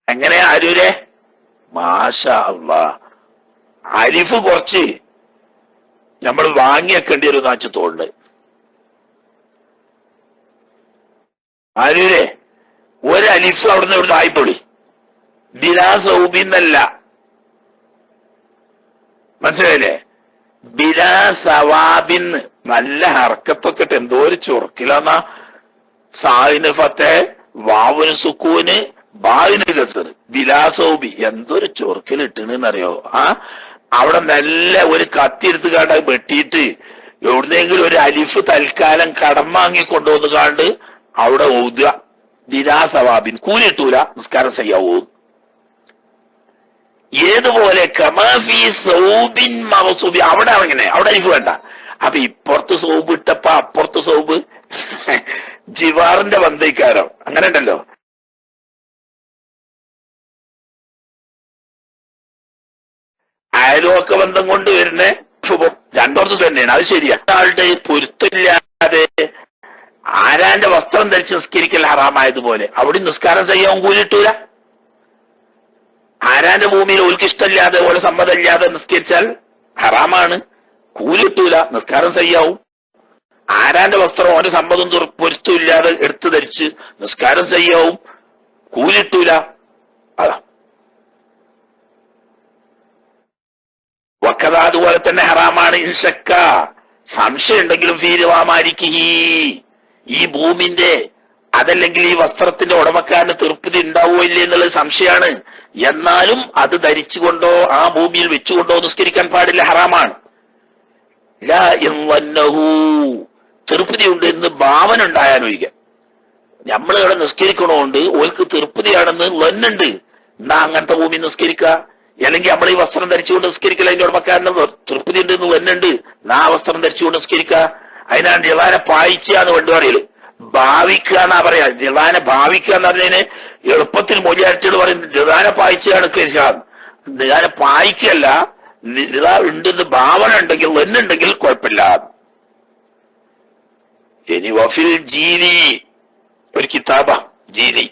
എങ്ങനെ ആരൂരെ? മാഷാ അല്ലാഹ്, അലിഫ് കുറച്ച് നമ്മൾ വാങ്ങിയേക്കേണ്ടി ഒരു നാച്ചു തോണ്ട്. ആരൂരെ ഒരു അലിഫ് അവിടുന്ന് ഇവിടുന്ന് ആയിപ്പൊളി. ബിലാ സൗബിന്നല്ല, മനസ്സിലായില്ലേ? ബിലാ സവാബിന്ന്. നല്ല ഹർക്കത്തൊക്കെ ഇട്ട് എന്തോ ഒരു ചുറുക്കിലെന്നാ. സായിന് ഫത്തെ, വാവിന് സുക്കൂന്, ബാവിന് കസർ, ബിലാ സൗബി. എന്തൊരു ചൊറുക്കിൽ ഇട്ടണെന്നറിയോ? അവിടെ നല്ല ഒരു കത്തിയെടുത്ത് കാണ്ട് വെട്ടിയിട്ട് എവിടുന്നെങ്കിലും ഒരു അലിഫ് തൽക്കാലം കടം വാങ്ങി കൊണ്ടുവന്ന് കാണ്ട് അവിടെ ഓതുക. ദിനാസവാബിൻ, കൂലിട്ടൂല, നിസ്കാരം ചെയ്യാവൂ. ഏതുപോലെ കമാഫി സൗബിൻ മവസൂബി, അവിടെ അങ്ങനെ, അവിടെ അലിഫ് വേണ്ട. അപ്പൊ ഇപ്പുറത്ത് സൗബ് ഇട്ടപ്പോ അപ്പുറത്ത് സൗബ് ജിവാറിന്റെ ബന്ധയിക്കാരോ അങ്ങനെ ഉണ്ടല്ലോ. അയൽവക്ക ബന്ധം കൊണ്ട് വരുന്ന ശുഭം രണ്ടോർത്ത് തന്നെയാണ്, അത് ശരിയാ. ആളുടെ പൊരുത്തമില്ലാതെ ആരാന്റെ വസ്ത്രം ധരിച്ച് നിസ്കരിക്കൽ ഹറാമായതുപോലെ അവിടെ നിസ്കാരം ചെയ്യാൻ കൂലിട്ടൂല. ആരാന്റെ ഭൂമിയിൽ ഓൽക്കിഷ്ടമില്ലാതെ ഓലെ സമ്മതമില്ലാതെ നിസ്കരിച്ചാൽ ഹറാമാണ്, കൂലിട്ടൂല, നിസ്കാരം ചെയ്യാവും. ആരാന്റെ വസ്ത്രം ഓന്റെ സമ്മതം പൊരുത്തും ഇല്ലാതെ എടുത്തു ധരിച്ച് നിസ്കാരം ചെയ്യാവും, കൂലിട്ടൂല. അതാ വക്കത, അതുപോലെ തന്നെ ഹറാമാണ് ഇൻഷക്ക, സംശയം ഉണ്ടെങ്കിലും ഫീരുവാമാരിക്കഹി, ഈ ഭൂമിന്റെ അതല്ലെങ്കിൽ ഈ വസ്ത്രത്തിന്റെ ഉടമക്കാരന് തൃപ്തി ഉണ്ടാവുമോ ഇല്ലേ എന്നുള്ളത് സംശയമാണ്. എന്നാലും അത് ധരിച്ചുകൊണ്ടോ ആ ഭൂമിയിൽ വെച്ചുകൊണ്ടോ നിസ്കരിക്കാൻ പാടില്ല, ഹറാമാണ്. ലാ ഇന്നഹു, തൃപ്തി ഉണ്ട് എന്ന് ഭാവന ഉണ്ടായാലൊഴിക. നമ്മൾ ഇവിടെ നിസ്കരിക്കണോണ്ട് ഓൽക്ക് തൃപ്തിയാണെന്ന് ലന്നുണ്ട്, എന്നാ അങ്ങനത്തെ ഭൂമി നിസ്കരിക്ക. അല്ലെങ്കിൽ നമ്മൾ ഈ വസ്ത്രം ധരിച്ചുകൊണ്ട് നിസ്കരിക്കല, അതിന്റെ ഉടമക്കാരന് തൃപ്തി ഉണ്ട് എന്ന് ലന്നുണ്ട്, എന്നാ വസ്ത്രം ധരിച്ചുകൊണ്ട് നിസ്കരിക്ക. അതിനാണ് ജവാനെ പായിച്ചാന്ന് പണ്ട് പറയല്. ഭാവിക്കുക എന്നാ പറയാ, ജവാനെ ഭാവിക്കുക എന്ന് പറഞ്ഞതിന് എളുപ്പത്തിൽ മൊഴിയാറ്റികൾ പറയും ജവാനെ പായിച്ചാണ് ജവാനെ പായിക്കല്ല, ഉണ്ടെന്ന് ഭാവന ഉണ്ടെങ്കിൽ എന്നുണ്ടെങ്കിൽ കുഴപ്പമില്ല. ഇനി വഫിൽ ജീലി, ഒരു കിതാബ ജീലി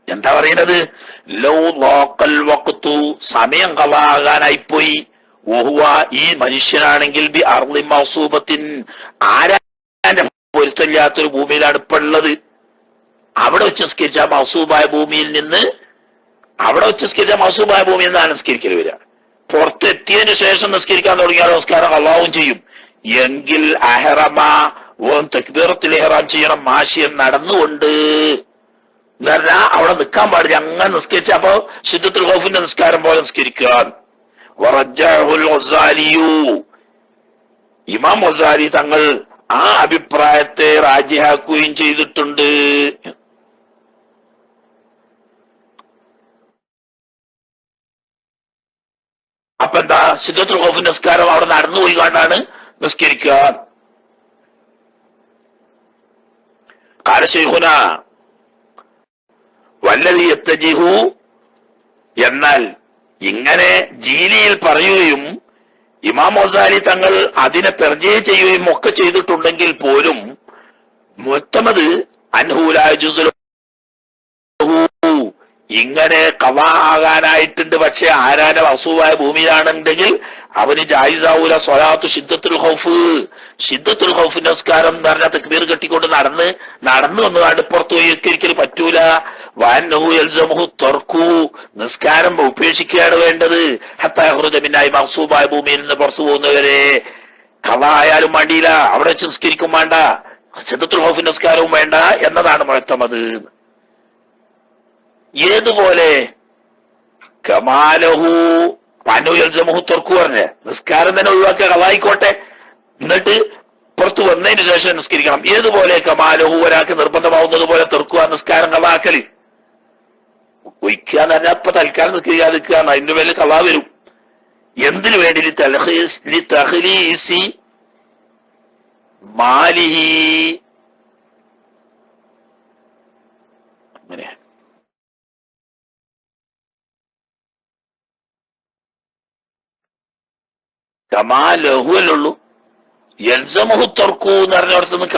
എന്താ പറയുന്നത്, ലൗ ലോക്കൽ വഖ്തു, സമയം കളാകാനായിപ്പോയി, ഓഹുവ, ഈ മനുഷ്യനാണെങ്കിൽ ബി അർളി മൗസൂബത്തിൻ, ആരാന്റെ പൊരുത്തമില്ലാത്തൊരു ഭൂമിയിലാണ് ഇപ്പൊ ഉള്ളത്. അവിടെ വെച്ച് നിസ്കരിച്ച മൗസൂബായ ഭൂമിയിൽ നിന്ന്, അവിടെ വെച്ച് നിസ്കരിച്ച മൗസൂബായ ഭൂമിയിൽ നിന്നാണ് നിസ്കരിക്കൽ വരിക. പുറത്തെത്തിയതിനു ശേഷം നിസ്കരിക്കാൻ തുടങ്ങിയാൽ നമസ്കാരം അല്ലാഹും ചെയ്യും. എങ്കിൽ അഹറമ, ഓൻ തക്ബീറത്തുൽ ഇഹ്റാം ചെയ്യണം, മാഷിയൻ നടന്നുകൊണ്ട് എന്ന് പറഞ്ഞാൽ അവിടെ നിൽക്കാൻ പാടില്ല, അങ്ങനെ നിസ്കരിച്ച അപ്പൊ സിദ്ദത്തുൽ ഖൗഫിന്റെ നിസ്കാരം പോലെ നിസ്കരിക്കാൻ. ഇമാം ഗസാലി തങ്ങൾ ആ അഭിപ്രായത്തെ റാജിഹാക്കുകയും ചെയ്തിട്ടുണ്ട്. അപ്പൊ എന്താ, സിദ്ദത്തുൽ ഖൗഫിന്റെ നിസ്കാരം അവിടെ നടന്നു പോയി കൊണ്ടാണ് നിസ്കരിക്കാൻ. ഖാല ശൈഖുനാ വല്ലദീ യത്തജിഹു, എന്നാൽ ഇങ്ങനെ ജീലിയിൽ പറയുകയും ഇമാം ഗസാലി തങ്ങൾ അതിനെ തർജീഹ് ചെയ്യുകയും ഒക്കെ ചെയ്തിട്ടുണ്ടെങ്കിൽ പോലും മുഅ്തമദ് അൻഹു ലാ യജൂസു, ഇങ്ങനെ ഖളാ ആകാനായിട്ടുണ്ട്. പക്ഷെ ആരാന്റെ വസൂവായ ഭൂമിയിലാണെന്നുണ്ടെങ്കിൽ അവന് ജായിസാവൂല സ്വലാത്തു സിദ്ദത്തുൽ ഖൗഫ്, സിദ്ദത്തുൽ ഖൗഫ് നിസ്കാരം എന്ന് പറഞ്ഞാൽ തക്ബീർ കെട്ടിക്കൊണ്ട് നടന്നു വന്നതാണ് പുറത്തു പോയി ഒരിക്കൽ പറ്റൂല. വഅന്നഹു യൽസമുഹു തർക്കു, നിസ്കാരം ഉപേക്ഷിക്കുകയാണ് വേണ്ടത്. ഹത്താ യഖ്റുജ മിനായി, മഖ്സൂബായ ഭൂമിയിൽ നിന്ന് പുറത്തു പോകുന്നവരെ. ഖളാ ആയാലും വേണ്ടിയില്ല, അവിടെ വെച്ച് നിസ്കരിക്കും വേണ്ട, സിദ്ദത്തുൽ ഖൗഫ് നിസ്കാരവും വേണ്ട എന്നതാണ് മുഅ്തമദ്. ഏതുപോലെ കമാലഹു വഅന്നഹു യൽസമുഹു തർക്കു പറഞ്ഞ നിസ്കാരം തന്നെ ഒഴിവാക്കുക, ഖളായിക്കോട്ടെ, എന്നിട്ട് പുറത്തു വന്നതിന് ശേഷം നിസ്കരിക്കണം. ഏതുപോലെ കമാലഹു, ഒരാൾക്ക് നിർബന്ധമാവുന്നത് പോലെ തെർക്കുക, നിസ്കാരം ഖളാക്കല്. ഒഴിക്കുക എന്ന് പറഞ്ഞാൽ ഇപ്പൊ തൽക്കാലം നിസ്കരിക്കാതിരിക്കുക, അതിന്റെ പേരിൽ ഖളാ വരും. എന്തിനു വേണ്ടി, ലിതഖ്ലീസി മാലിഹി, അങ്ങനെ കമാലഹുവല്ലുള്ളൂ. യൽസമുഹു തർക്കു എന്ന് പറഞ്ഞിടത്തുനിന്ന്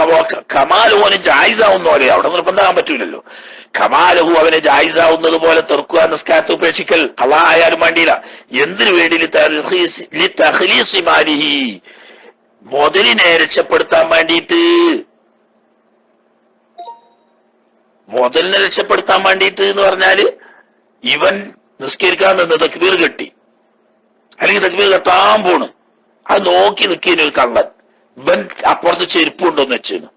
കമാലഹുവിന് ജായിസാവുന്ന പോലെ അവിടെ നിർബന്ധമാകാൻ പറ്റൂലല്ലോ. കമാലഹു അവനെ ജായിസാവുന്നത് പോലെ തെർക്കുക, നിസ്കാരത്തെ ഉപേക്ഷിക്കൽ, ഖളാ ആയാലും വേണ്ടിയില്ല. എന്തിനു വേണ്ടി, ലിതഖ്ലീസി മാലിഹി, മുതലിനെ രക്ഷപ്പെടുത്താൻ വേണ്ടിയിട്ട്, മുതലിനെ രക്ഷപ്പെടുത്താൻ വേണ്ടിയിട്ട് എന്ന് പറഞ്ഞാല് ഇവൻ നിസ്കരിക്കാൻ നിന്ന് തക്ബീർ കെട്ടി, അല്ലെങ്കിൽ തക്ബീർ കെട്ടാൻ പോണ്, അത് നോക്കി നിൽക്കുന്ന ഒരു കള്ളൻ, ഇവൻ അപ്പുറത്ത് ചെരുപ്പ് കൊണ്ടുവന്ന് വെച്ചാണ്.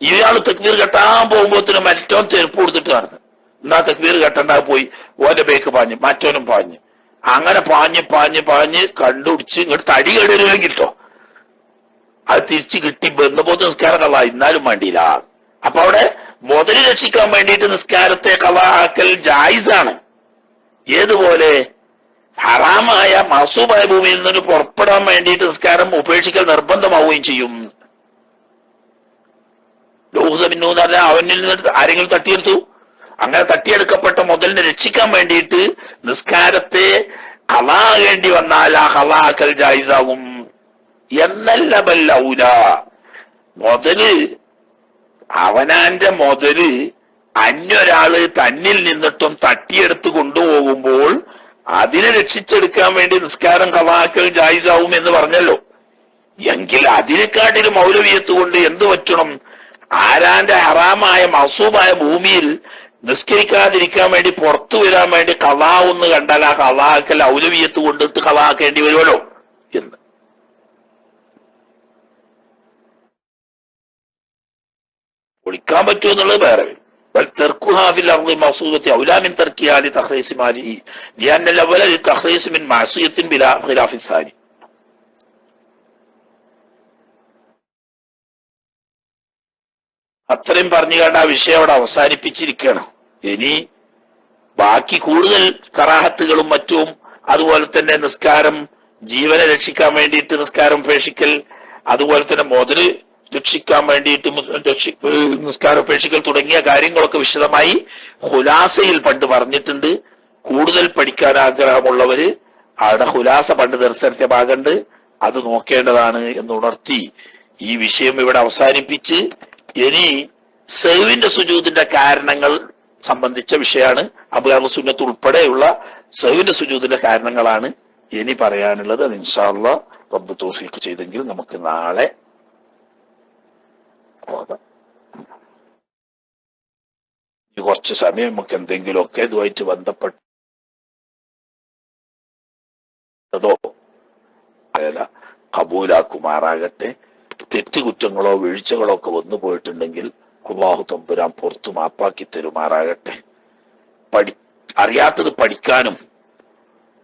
ഇയാള് തക്ബീർ കെട്ടാൻ പോകുമ്പോഴത്തേനും മറ്റോൻ ചെരുപ്പ് കൊടുത്തിട്ട് നടന്നു. എന്നാ തക്ബീർ കെട്ടണ്ട, പോയി ഓന്റെ ബേക്ക് പാഞ്ഞ് മറ്റോനും പാഞ്ഞ്. അങ്ങനെ പാഞ്ഞ് പാഞ്ഞ് പാഞ്ഞ് കണ്ടുപിടിച്ച് ഇങ്ങോട്ട് തടി കേടുവരുമെങ്കിൽ കേട്ടോ അത് തിരിച്ച് കിട്ടി ബന്ധപ്പോ നിസ്കാരം കള എന്നാലും വേണ്ടിയില്ല. അപ്പൊ അവിടെ മുതല് രക്ഷിക്കാൻ വേണ്ടിയിട്ട് നിസ്കാരത്തെ കളാക്കൽ ജായിസാണ്. ഏതുപോലെ ഹറാമായ മസൂബായ ഭൂമിയിൽ നിന്ന് പുറപ്പെടാൻ വേണ്ടിയിട്ട് നിസ്കാരം ഉപേക്ഷിക്കൽ നിർബന്ധമാവുകയും ചെയ്യും. ലോഹുദമിന്നു എന്ന് പറഞ്ഞാൽ അവനിൽ നിന്ന് ആരെങ്കിലും തട്ടിയെടുത്തു, അങ്ങനെ തട്ടിയെടുക്കപ്പെട്ട മുതലിനെ രക്ഷിക്കാൻ വേണ്ടിയിട്ട് നിസ്കാരത്തെ കളാകേണ്ടി വന്നാൽ ആ കളാക്കൽ ജായിസാകും. എന്നല്ല ബല്ലൗല, മുതല് അവനാന്റെ മുതല് അന്യൊരാള് തന്നിൽ നിന്നിട്ടും തട്ടിയെടുത്ത് കൊണ്ടുപോകുമ്പോൾ അതിനെ രക്ഷിച്ചെടുക്കാൻ വേണ്ടി നിസ്കാരം കളാക്കൽ ജായിസാവും എന്ന് പറഞ്ഞല്ലോ. എങ്കിൽ അതിനെക്കാട്ടിലും മൗലവിയത്ത് കൊണ്ട് എന്ത് പറ്റണം? ആരാന്റെ ഹറാമായ മസൂബായ ഭൂമിയിൽ നിസ്കരിക്കാതിരിക്കാൻ വേണ്ടി പുറത്തു വരാൻ വേണ്ടി കളാവെന്ന് കണ്ടാൽ ആ കളാക്കൽ ഔലവിയത്ത് കൊണ്ടിട്ട് കളാക്കേണ്ടി വരുമല്ലോ എന്ന്. പൊളിക്കാൻ പറ്റുമെന്നുള്ളത് വേറെ. അത്രയും പറഞ്ഞു കണ്ട ആ വിഷയം അവിടെ അവസാനിപ്പിച്ചിരിക്കണം. ഇനി ബാക്കി കൂടുതൽ കറാഹത്തുകളും മറ്റും, അതുപോലെ തന്നെ നിസ്കാരം ജീവനെ രക്ഷിക്കാൻ വേണ്ടിയിട്ട് നിസ്കാരം ഉപേക്ഷിക്കൽ, അതുപോലെ തന്നെ മുതല് രക്ഷിക്കാൻ വേണ്ടിയിട്ട് നിസ്കാരം ഉപേക്ഷിക്കൽ തുടങ്ങിയ കാര്യങ്ങളൊക്കെ വിശദമായി ഖുലാസയിൽ പണ്ട് പറഞ്ഞിട്ടുണ്ട്. കൂടുതൽ പഠിക്കാൻ ആഗ്രഹമുള്ളവര് അവിടെ ഖുലാസ പണ്ട് ദർശനത്തെ ഭാഗമുണ്ട്, അത് നോക്കേണ്ടതാണ് എന്ന് ഉണർത്തി ഈ വിഷയം ഇവിടെ അവസാനിപ്പിച്ച് ഇനി സഹ്വിന്റെ സുജൂദിന്റെ കാരണങ്ങൾ സംബന്ധിച്ച വിഷയമാണ്. അബ്വാബ് സുന്നത്ത് ഉൾപ്പെടെയുള്ള സഹ്വിന്റെ സുജൂദിന്റെ കാരണങ്ങളാണ് ഇനി പറയാനുള്ളത്. അത് ഇൻഷാ അല്ലാഹ് റബ്ബ് തൗഫീഖ് ചെയ്തെങ്കിൽ നമുക്ക് നാളെ കുറച്ച് സമയം നമുക്ക് എന്തെങ്കിലുമൊക്കെ ഇതുമായിട്ട് ബന്ധപ്പെട്ടതോ അല്ല കബൂലാക്കുമാറാകട്ടെ. തെറ്റുകുറ്റങ്ങളോ വീഴ്ചകളോ ഒക്കെ വന്നു പോയിട്ടുണ്ടെങ്കിൽ അല്ലാഹു തമ്പുരാൻ പുറത്തു മാപ്പാക്കി തരുമാറാകട്ടെ. അറിയാത്തത് പഠിക്കാനും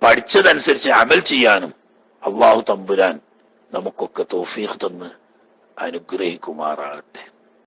പഠിച്ചതനുസരിച്ച് അമൽ ചെയ്യാനും അല്ലാഹു തമ്പുരാൻ നമുക്കൊക്കെ തൗഫീഖ് തന്ന് അനുഗ്രഹിക്കുമാറാകട്ടെ.